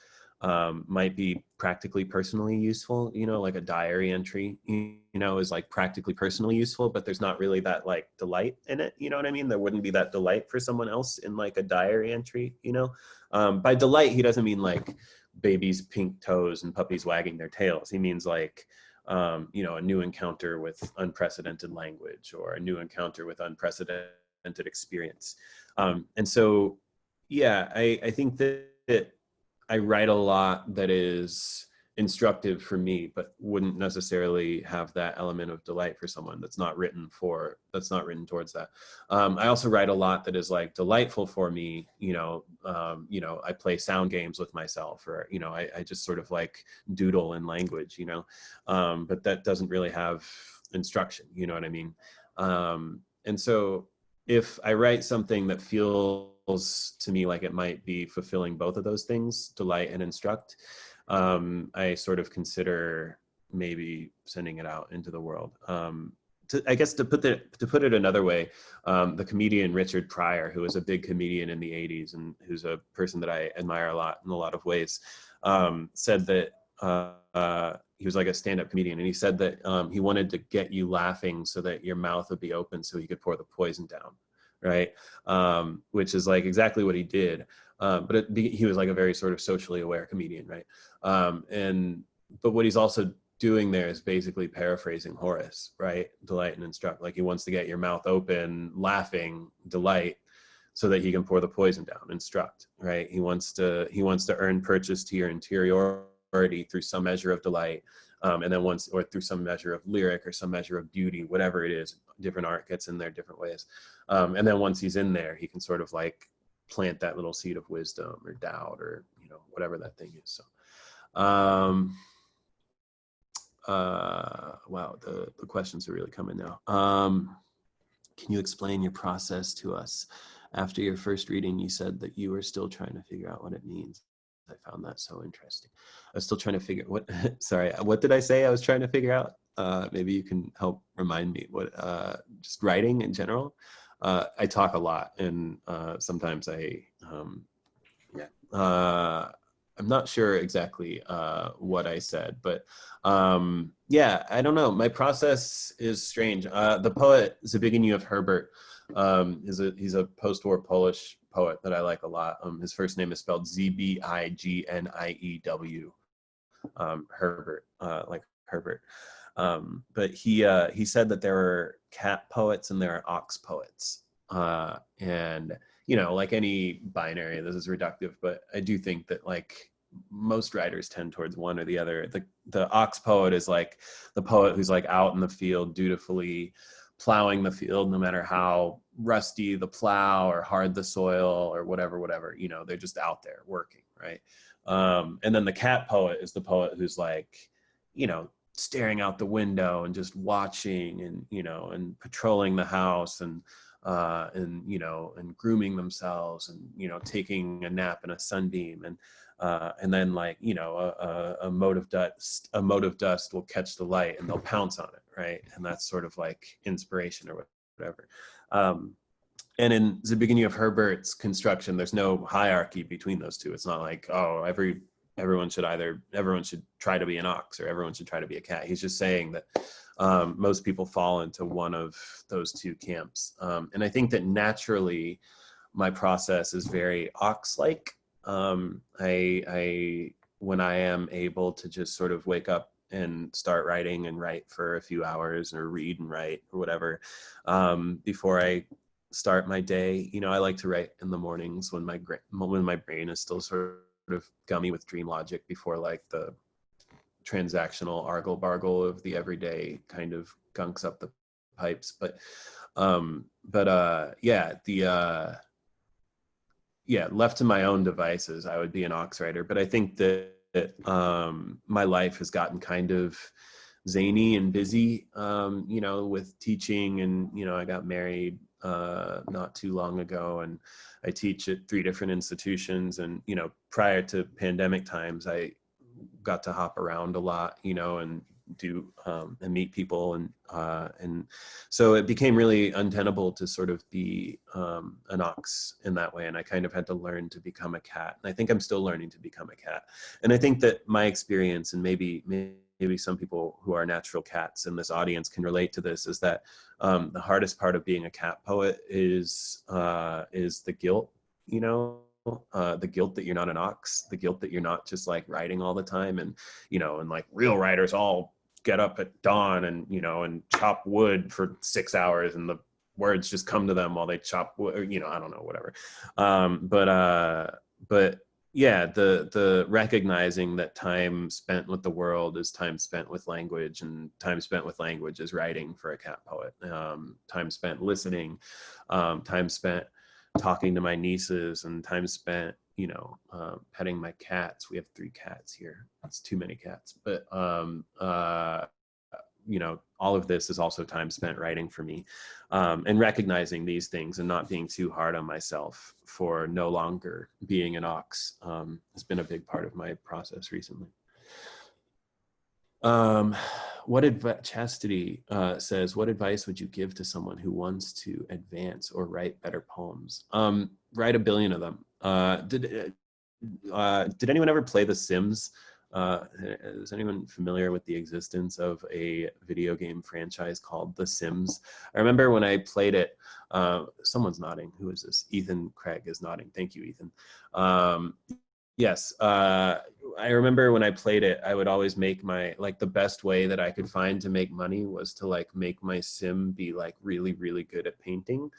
might be practically personally useful, you know, like a diary entry, you know, is like practically personally useful, but there's not really that like delight in it. You know what I mean? There wouldn't be that delight for someone else in like a diary entry, you know? By delight, he doesn't mean like babies' pink toes and puppies wagging their tails. He means like, you know, a new encounter with unprecedented language, or a new encounter with unprecedented experience. And so, yeah, I think that I write a lot that is instructive for me, but wouldn't necessarily have that element of delight for someone that's not written towards that. I also write a lot that is like delightful for me. You know, I play sound games with myself, or, you know, I just sort of like doodle in language, you know, but that doesn't really have instruction, you know what I mean? And so if I write something that feels to me like it might be fulfilling both of those things, delight and instruct, I sort of consider maybe sending it out into the world. I guess to put it another way, the comedian Richard Pryor, who was a big comedian in the 80s and who's a person that I admire a lot in a lot of ways, said that he was like a stand-up comedian, and he said that he wanted to get you laughing so that your mouth would be open so he could pour the poison down, right? Which is like exactly what he did. But he was like a very sort of socially aware comedian, right? But what he's also doing there is basically paraphrasing Horace, right? Delight and instruct. Like he wants to get your mouth open, laughing, delight, so that he can pour the poison down, instruct, right? He wants to earn purchase to your interiority through some measure of delight, and then or through some measure of lyric or some measure of beauty, whatever it is. Different art gets in there different ways. And then once he's in there, he can sort of like plant that little seed of wisdom or doubt, or, you know, whatever that thing is. So, wow, the questions are really coming now. Can you explain your process to us? After your first reading, you said that you were still trying to figure out what it means. I found that so interesting. I was still trying to figure what, sorry, what did I say I was trying to figure out? Maybe you can help remind me what, just writing in general. I talk a lot, and sometimes I'm not sure exactly what I said, but yeah, I don't know. My process is strange. The poet Zbigniew Herbert he's a post-war Polish poet that I like a lot. His first name is spelled Zbigniew, Herbert, like Herbert. But he said that there are cat poets and there are ox poets. And, you know, like any binary, this is reductive, but I do think that like most writers tend towards one or the other. The ox poet is like the poet who's like out in the field dutifully plowing the field, no matter how rusty the plow or hard the soil or whatever, you know, they're just out there working, right? And then the cat poet is the poet who's like, you know, staring out the window and just watching and, and patrolling the house and grooming themselves and, taking a nap in a sunbeam. And then like, a mote of dust will catch the light and they'll pounce on it. Right. And that's sort of like inspiration or whatever. And in the beginning of Herbert's construction, there's no hierarchy between those two. It's not like, oh, everyone should try to be an ox or everyone should try to be a cat. He's just saying that most people fall into one of those two camps. And I think that naturally my process is very ox-like. When I am able to just sort of wake up and start writing and write for a few hours or read and write or whatever, before I start my day, I like to write in the mornings when my brain is still sort of gummy with dream logic before like the transactional argle bargle of the everyday kind of gunks up the pipes. Left to my own devices, I would be an ox writer. But I think that my life has gotten kind of zany and busy, with teaching, and I got married not too long ago, and I teach at 3 different institutions. And prior to pandemic times, I got to hop around a lot, and do and meet people, and so it became really untenable to sort of be an ox in that way. And I kind of had to learn to become a cat, and I think I'm still learning to become a cat. And I think that my experience, and maybe some people who are natural cats in this audience can relate to this, is that the hardest part of being a cat poet is the guilt, the guilt that you're not an ox, the guilt that you're not just like writing all the time. And, and like real writers all get up at dawn and, and chop wood for 6 hours and the words just come to them while they chop wood, or, I don't know, whatever. But yeah, the recognizing that time spent with the world is time spent with language, and time spent with language is writing for a cat poet. Time spent listening, time spent talking to my nieces, and time spent, petting my cats. We have 3 cats here. That's too many cats. But, all of this is also time spent writing for me, and recognizing these things and not being too hard on myself for no longer being an ox has been a big part of my process recently. Chastity says, what advice would you give to someone who wants to advance or write better poems? Write 1 billion of them. Did anyone ever play The Sims? Is anyone familiar with the existence of a video game franchise called The Sims? I remember when I played it, someone's nodding. Who is this? Ethan Craig is nodding. Thank you, Ethan. Yes, I remember when I played it, I would always make the best way that I could find to make money was to like make my sim be like really, really good at painting.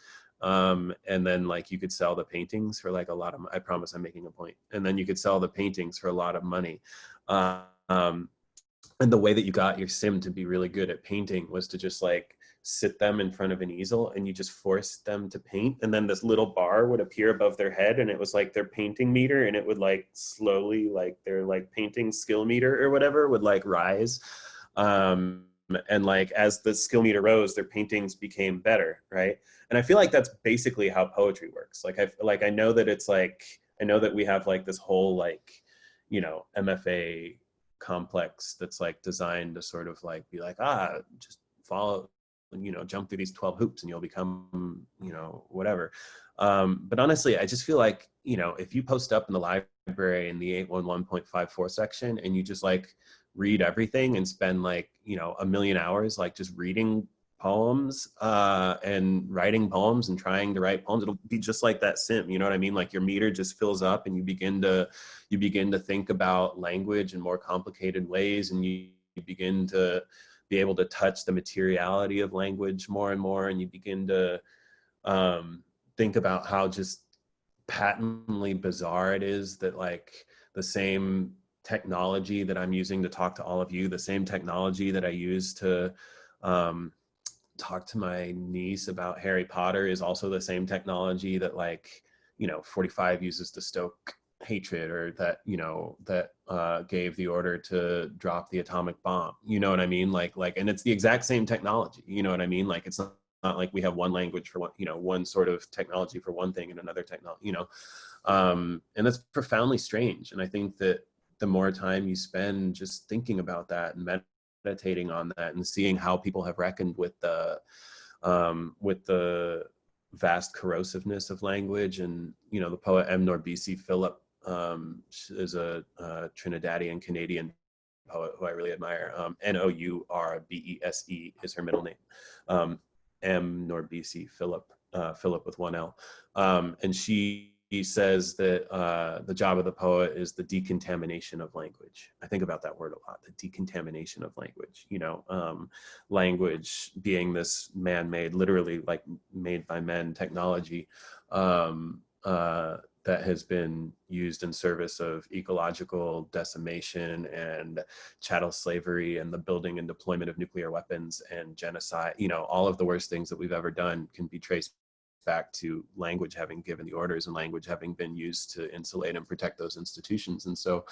And then like you could sell the paintings for like a lot of, I promise I'm making a point. And then you could sell the paintings for a lot of money. And the way that you got your sim to be really good at painting was to just like sit them in front of an easel and you just force them to paint. And then this little bar would appear above their head and it was like their painting meter, and it would like slowly, like their like painting skill meter or whatever would like rise. And like as the skill meter rose, their paintings became better, right? And I feel like that's basically how poetry works. I know that it's like, I know that we have like this whole like, MFA complex that's like designed to sort of like be like, just follow, jump through these 12 hoops and you'll become, whatever. But honestly, I just feel like, if you post up in the library in the 811.54 section and you just like read everything and spend like, 1 million hours, like just reading poems and writing poems and trying to write poems, it'll be just like that sim, you know what I mean? Like your meter just fills up and you begin to think about language in more complicated ways, and you begin to be able to touch the materiality of language more and more, and you begin to think about how just patently bizarre it is that like the same technology that I'm using to talk to all of you, the same technology that I use to talk to my niece about Harry Potter is also the same technology that like 45 uses to stoke hatred, or that, you know, that gave the order to drop the atomic bomb. You know what I mean? Like, and it's the exact same technology. You know what I mean? Like, it's not like we have one language for one, you know, one sort of technology for one thing and another technology, you know. And that's profoundly strange. And I think that the more time you spend just thinking about that and meditating on that and seeing how people have reckoned with the vast corrosiveness of language. And, you know, the poet M. Norbisi Philip is a Trinidadian Canadian poet who I really admire. Nourbese is her middle name. M. Norbisi Philip, Philip with one L. And she says that the job of the poet is the decontamination of language. I think about that word a lot, the decontamination of language, you know, language being this man-made, literally like made by men technology that has been used in service of ecological decimation and chattel slavery and the building and deployment of nuclear weapons and genocide. You know, all of the worst things that we've ever done can be traced back to language having given the orders and language having been used to insulate and protect those institutions. And so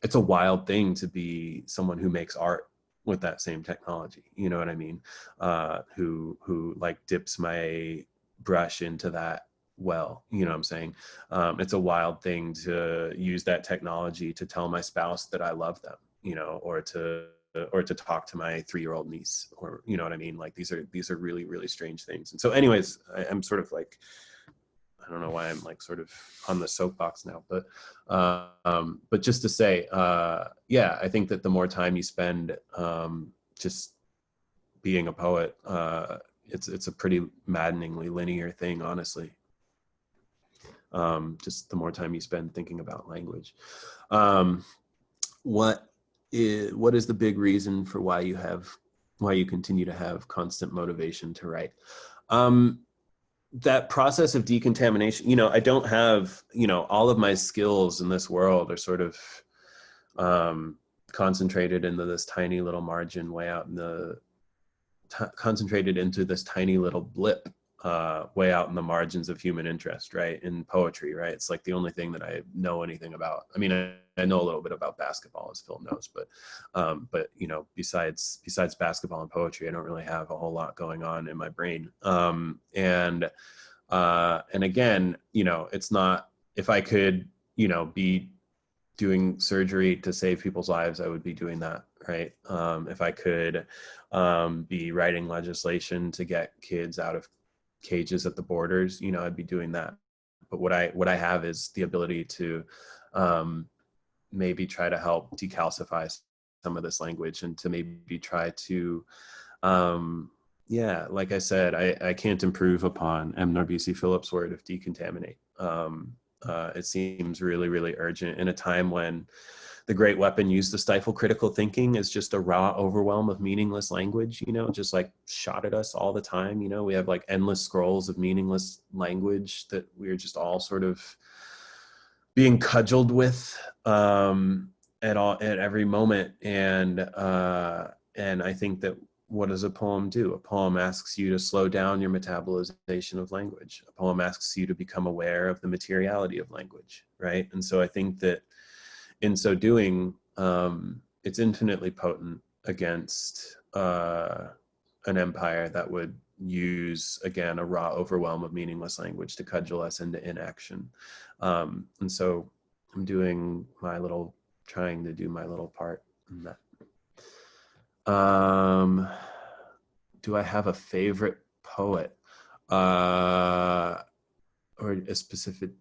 it's a wild thing to be someone who makes art with that same technology, you know what I mean? Who like dips my brush into that well, you know what I'm saying? It's a wild thing to use that technology to tell my spouse that I love them, you know, or to talk to my 3-year-old niece, or, you know what I mean? Like, these are really, really strange things. And so anyways, I'm sort of like, I don't know why I'm like sort of on the soapbox now, but just to say, yeah, I think that the more time you spend just being a poet, it's a pretty maddeningly linear thing, honestly. Just the more time you spend thinking about language. What is the big reason for why you continue to have constant motivation to write? That process of decontamination, you know, I don't have, you know, all of my skills in this world are sort of concentrated into this tiny little margin way out in the, concentrated into this tiny little blip way out in the margins of human interest, right? In poetry, right? It's like the only thing that I know anything about. I mean, I know a little bit about basketball, as Phil knows, but you know, besides basketball and poetry, I don't really have a whole lot going on in my brain. And again, you know, it's not, if I could, you know, be doing surgery to save people's lives, I would be doing that, right? If I could be writing legislation to get kids out of cages at the borders, you know, I'd be doing that. But what I have is the ability to maybe try to help decalcify some of this language, and to maybe try to, yeah, like I said, I can't improve upon M. Norbisi Philip's word of decontaminate. It seems really, really urgent in a time when the great weapon used to stifle critical thinking is just a raw overwhelm of meaningless language, you know, just like shot at us all the time. You know, we have like endless scrolls of meaningless language that we're just all sort of being cudgeled with at every moment. And I think that, what does a poem do? A poem asks you to slow down your metabolization of language. A poem asks you to become aware of the materiality of language, right? And so I think that in so doing, it's infinitely potent against an empire that would use, again, a raw overwhelm of meaningless language to cudgel us into inaction. And so I'm trying to do my little part in that. Do I have a favorite poet? Or a specific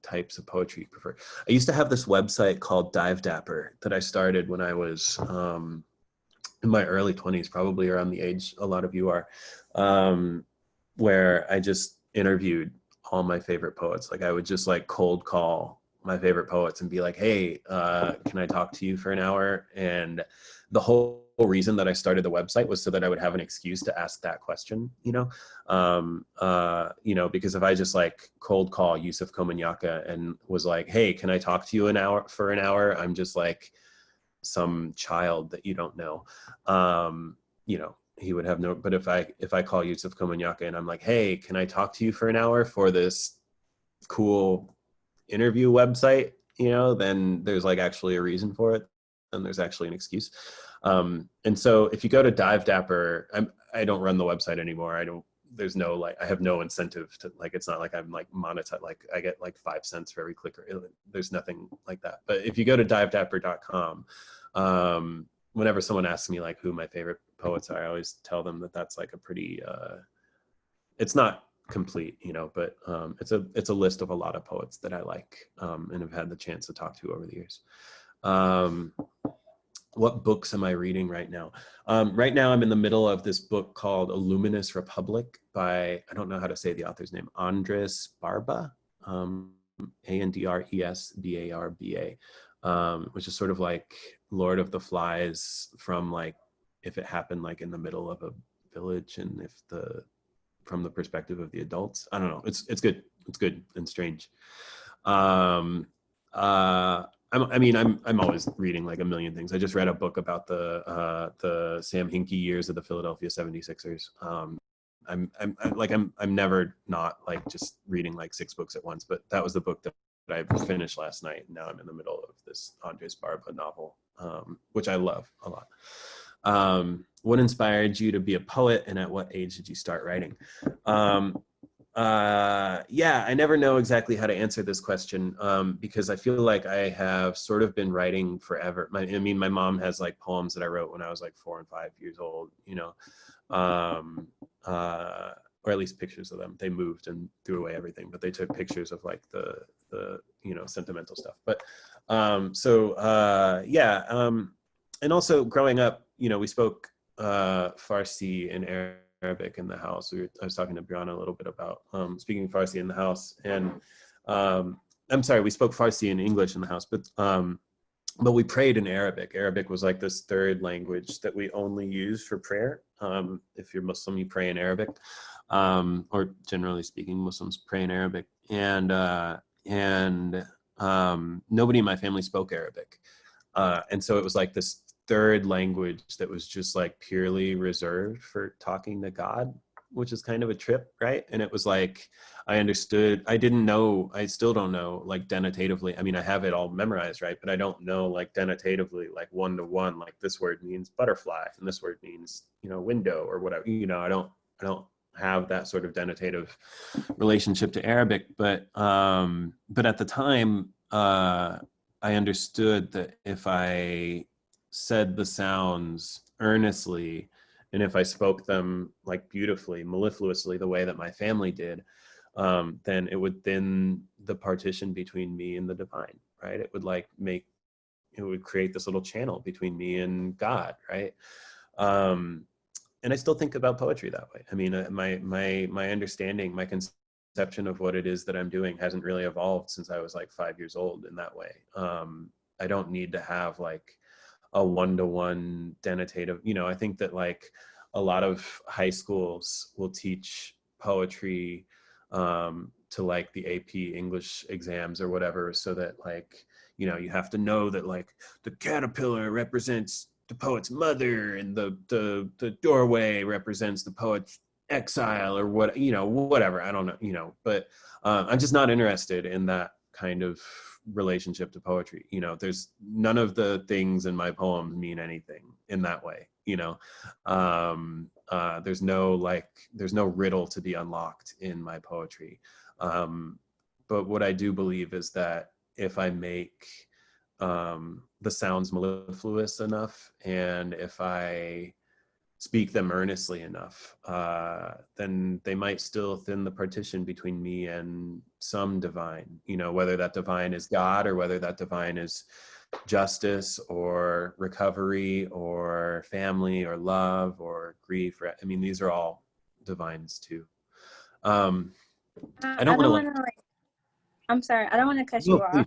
types of poetry you prefer? I used to have this website called Dive Dapper that I started when I was in my early 20s, probably around the age a lot of you are, where I just interviewed all my favorite poets. Like, I would just like cold call my favorite poets and be like, hey, can I talk to you for an hour? And the whole reason that I started the website was so that I would have an excuse to ask that question, you know, because if I just like cold call Yusuf Komanyaka and was like, hey, can I talk to you for an hour? I'm just like some child that you don't know. You know, he would have no, but if I call Yusuf Komanyaka and I'm like, hey, can I talk to you for an hour for this cool interview website, you know, then there's like actually a reason for it, and there's actually an excuse. And so if you go to Dive Dapper, I don't run the website anymore. There's no, like, I have no incentive to, like, it's not like I'm like monetized, like I get like 5 cents for every clicker. There's nothing like that. But if you go to divedapper.com, whenever someone asks me like who my favorite poets are, I always tell them that that's like a pretty, it's not complete, you know, but it's a list of a lot of poets that I like, and have had the chance to talk to over the years. What books am I reading right now? Right now I'm in the middle of this book called A Luminous Republic by, I don't know how to say the author's name, Andres Barba, Andresbarba, which is sort of like Lord of the Flies from, like, if it happened like in the middle of a village, and from the perspective of the adults. I don't know. It's good. It's good and strange. I'm always reading like a million things. I just read a book about the Sam Hinkie years of the Philadelphia 76ers. I'm never not like just reading like 6 books at once, but that was the book that I finished last night. Now I'm in the middle of this Andres Barba novel, which I love a lot. What inspired you to be a poet, and at what age did you start writing? Yeah, I never know exactly how to answer this question, because I feel like I have sort of been writing forever. My mom has like poems that I wrote when I was like 4 and 5 years old, you know, or at least pictures of them. They moved and threw away everything, but they took pictures of like the you know, sentimental stuff. But and also growing up, you know, we spoke Farsi and Arabic in the house. I was talking to Brianna a little bit about speaking Farsi in the house, and I'm sorry, we spoke Farsi and English in the house, but we prayed in Arabic. Arabic was like this third language that we only use for prayer. If you're Muslim, you pray in Arabic, or generally speaking, Muslims pray in Arabic. And nobody in my family spoke Arabic, and so it was like this third language that was just like purely reserved for talking to God, which is kind of a trip, right? And it was like, I understood, I didn't know, I still don't know, like denotatively. I mean, I have it all memorized, right? But I don't know like denotatively, like one-to-one, like this word means butterfly and this word means, you know, window or whatever, you know, I don't have that sort of denotative relationship to Arabic, but at the time, I understood that if I said the sounds earnestly, and if I spoke them like beautifully, mellifluously, the way that my family did, then it would thin the partition between me and the divine, right? It would like it would create this little channel between me and God, right? And I still think about poetry that way. I mean, my understanding, my conception of what it is that I'm doing hasn't really evolved since I was like 5 years old in that way. I don't need to have like a one-to-one denotative, you know. I think that like a lot of high schools will teach poetry to like the AP English exams or whatever, so that like, you know, you have to know that like the caterpillar represents the poet's mother and the doorway represents the poet's exile, or what, you know, whatever, I don't know, you know. But I'm just not interested in that kind of relationship to poetry. You know, there's none of the things in my poems mean anything in that way, you know. There's no riddle to be unlocked in my poetry. But what I do believe is that if I make the sounds mellifluous enough, and if I speak them earnestly enough, then they might still thin the partition between me and some divine, you know, whether that divine is God or whether that divine is justice or recovery or family or love or grief. I mean, these are all divines too. I don't want to I'm sorry, I don't want to cut no, you off.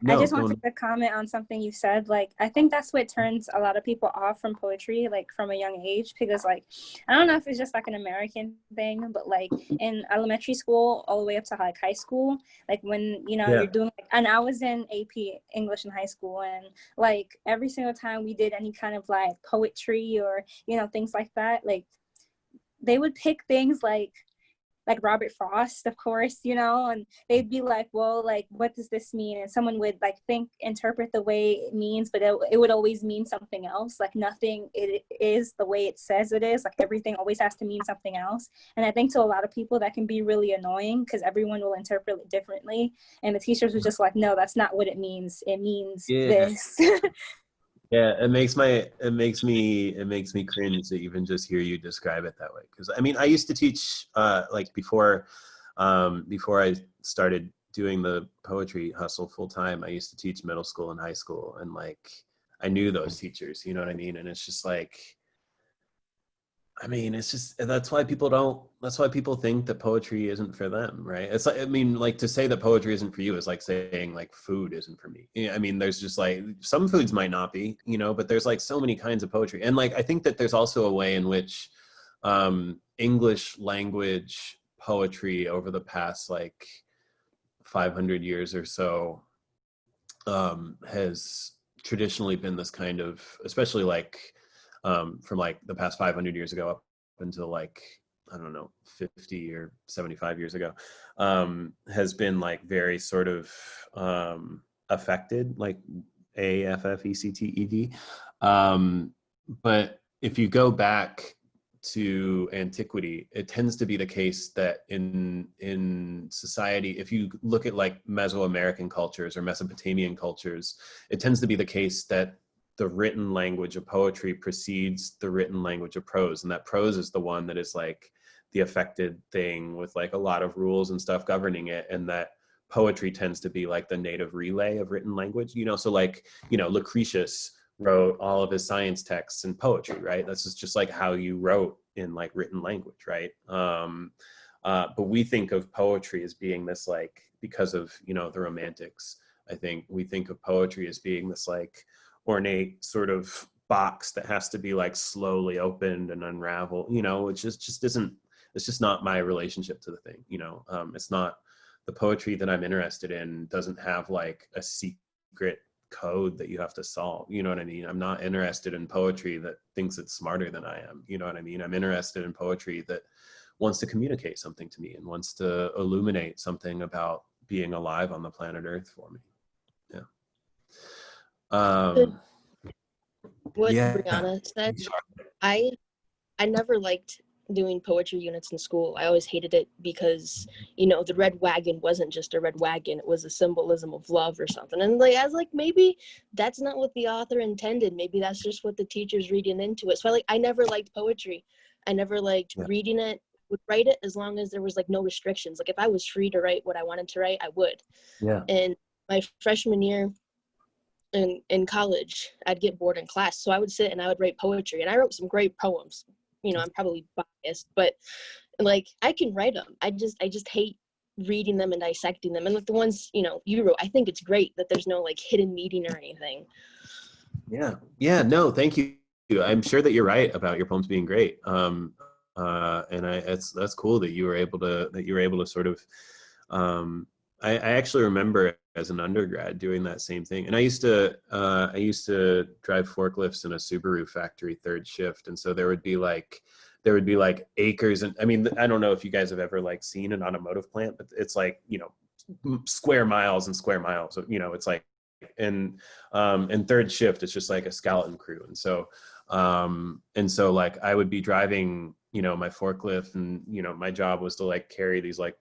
no, I just wanted to comment on something you said. Like, I think that's what turns a lot of people off from poetry, like from a young age, because like, I don't know if it's just like an American thing, but like in elementary school all the way up to like high school, like when, you know, you're doing like, and I was in AP English in high school, and like every single time we did any kind of like poetry or, you know, things like that, like they would pick things like like Robert Frost, of course, you know, and they'd be like, well, like, what does this mean? And someone would like interpret the way it means, but it would always mean something else. Like nothing it is the way it says it is. Like everything always has to mean something else. And I think to a lot of people that can be really annoying because everyone will interpret it differently. And the teachers were just like, no, that's not what it means. It means this. Yeah, it makes me cringe to even just hear you describe it that way. Because I mean, I used to teach like before I started doing the poetry hustle full time. I used to teach middle school and high school, and like I knew those teachers. You know what I mean? And it's just like, I mean, it's just that's why people think that poetry isn't for them, right? It's like, I mean, like to say that poetry isn't for you is like saying like food isn't for me. I mean, there's just like some foods might not be, you know, but there's like so many kinds of poetry. And like I think that there's also a way in which English language poetry over the past like 500 years or so has traditionally been this kind of, especially like from like the past 500 years ago up until like, I don't know, 50 or 75 years ago, has been like very sort of affected, like affected. But if you go back to antiquity, it tends to be the case that in society, if you look at like Mesoamerican cultures or Mesopotamian cultures, it tends to be the case that the written language of poetry precedes the written language of prose, and that prose is the one that is like the affected thing with like a lot of rules and stuff governing it, and that poetry tends to be like the native relay of written language, you know. So like, you know, Lucretius wrote all of his science texts in poetry, right? That's just like how you wrote in like written language, right? But we think of poetry as being this like, because of, you know, the Romantics, I think we think of poetry as being this like ornate sort of box that has to be like slowly opened and unraveled, you know, which just isn't, it's just not my relationship to the thing, you know. It's not, the poetry that I'm interested in doesn't have like a secret code that you have to solve, you know what I mean? I'm not interested in poetry that thinks it's smarter than I am, you know what I mean? I'm interested in poetry that wants to communicate something to me and wants to illuminate something about being alive on the planet Earth for me. Yeah. What Yeah. Brianna said, I never liked doing poetry units in school. I always hated it because, you know, the red wagon wasn't just a red wagon, it was a symbolism of love or something. And like I was like, maybe that's not what the author intended. Maybe that's just what the teacher's reading into it. So I never liked poetry. I never liked reading it. Would write it as long as there was like no restrictions. Like if I was free to write what I wanted to write, I would. Yeah. And my freshman year in college, I'd get bored in class, so I would sit and I would write poetry, and I wrote some great poems. You know, I'm probably biased, but like I can write them. I just hate reading them and dissecting them. And like the ones, you know, you wrote, I think it's great that there's no like hidden meaning or anything. Yeah, no, thank you. I'm sure that you're right about your poems being great. And that's cool that you were able to sort of I actually remember as an undergrad doing that same thing. And I used to drive forklifts in a Subaru factory third shift. And so there would be like acres. And I mean, I don't know if you guys have ever like seen an automotive plant, but it's like, you know, square miles and square miles. You know, it's like, and third shift, it's just like a skeleton crew. And so like I would be driving, you know, my forklift, and, you know, my job was to like carry these like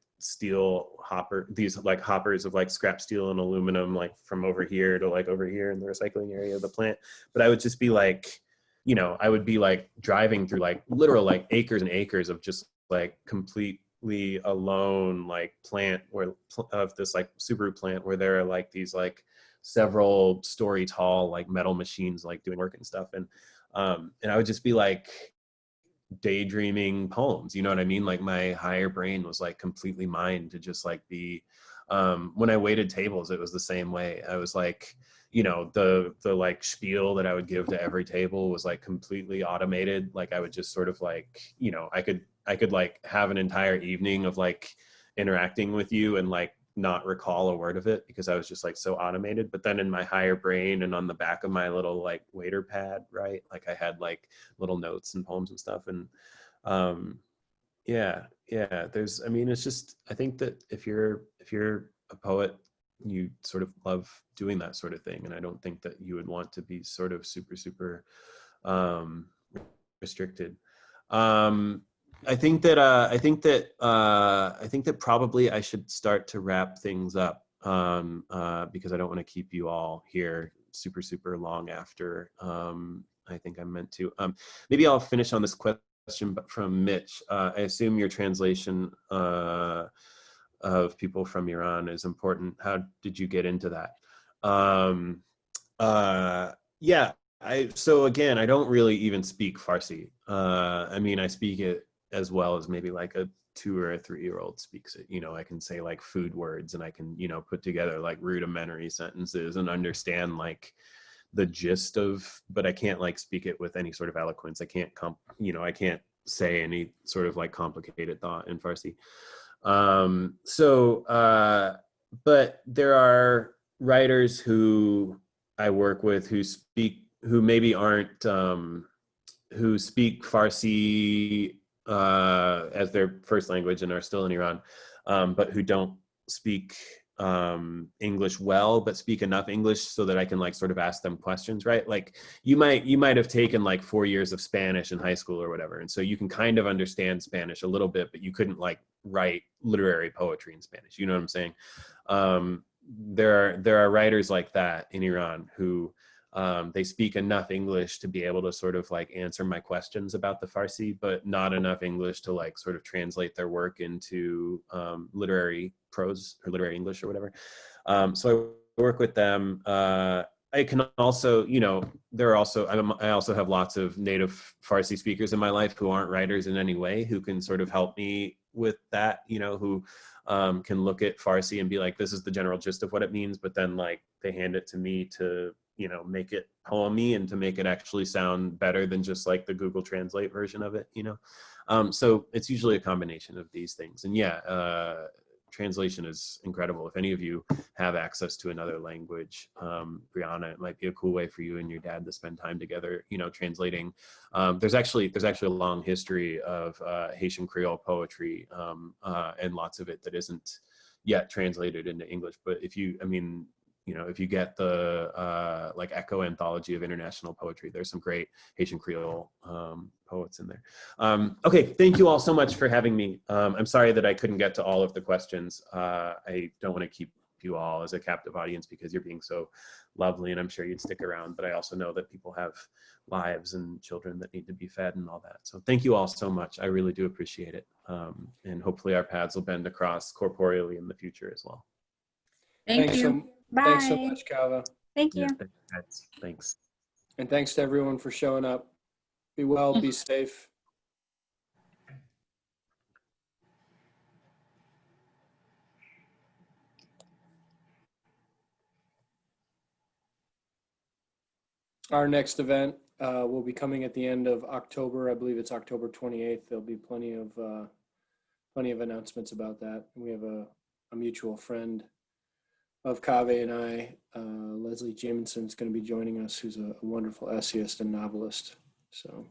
these like hoppers of like scrap steel and aluminum, like from over here to like over here in the recycling area of the plant. But I would just be like, you know, I would be like driving through like literal like acres and acres of just like completely alone like plant of this like Subaru plant where there are like these like several story tall like metal machines like doing work and stuff. And I would just be like daydreaming poems, you know what I mean? Like my higher brain was like completely mine to just like be, when I waited tables, it was the same way. I was like, you know, the like spiel that I would give to every table was like completely automated. Like I would just sort of like, you know, I could like have an entire evening of like interacting with you and like not recall a word of it because I was just like so automated. But then in my higher brain and on the back of my little like waiter pad, right, like I had like little notes and poems and stuff. And Yeah. There's, I mean, it's just, I think that if you're a poet, you sort of love doing that sort of thing. And I don't think that you would want to be sort of super um, restricted. I think that probably I should start to wrap things up, because I don't want to keep you all here super long after I think I'm meant to. Maybe I'll finish on this question from Mitch. I assume your translation of people from Iran is important. How did you get into that? Yeah. So again, I don't really even speak Farsi. I mean, I speak it as well as maybe like a 2 or a 3-year-old speaks it. You know, I can say like food words, and I can, you know, put together like rudimentary sentences and understand like the gist of, but I can't like speak it with any sort of eloquence. I can't I can't say any sort of like complicated thought in Farsi. But there are writers who I work with who maybe aren't, who speak Farsi as their first language and are still in Iran, but who don't speak English well, but speak enough English so that I can like sort of ask them questions, right? Like you might have taken like 4 years of Spanish in high school or whatever, and so you can kind of understand Spanish a little bit, but you couldn't like write literary poetry in Spanish. You know what I'm saying? There are writers like that in Iran who they speak enough English to be able to sort of like answer my questions about the Farsi, but not enough English to like sort of translate their work into literary prose or literary English or whatever. So I work with them. I can also, you know, I also have lots of native Farsi speakers in my life who aren't writers in any way, who can sort of help me with that, you know, who can look at Farsi and be like, this is the general gist of what it means, but then like they hand it to me to, you know, make it poemy and to make it actually sound better than just like the Google Translate version of it, you know? So it's usually a combination of these things. And yeah, translation is incredible. If any of you have access to another language, Brianna, it might be a cool way for you and your dad to spend time together, you know, translating. There's actually a long history of Haitian Creole poetry, and lots of it that isn't yet translated into English. But if you get the like Echo Anthology of International Poetry, there's some great Haitian Creole poets in there. Okay, thank you all so much for having me. I'm sorry that I couldn't get to all of the questions. I don't want to keep you all as a captive audience because you're being so lovely, and I'm sure you'd stick around, but I also know that people have lives and children that need to be fed and all that. So thank you all so much. I really do appreciate it. And hopefully our paths will bend across corporeally in the future as well. Thank you. Thanks so Bye. much, Kaveh. Thank you. Yeah, thanks. And thanks to everyone for showing up. Be well, be safe. Our next event will be coming at the end of October. I believe it's October 28th. There'll be plenty of announcements about that. We have a mutual friend of Kaveh and I, Leslie Jamieson, is going to be joining us, who's a wonderful essayist and novelist. So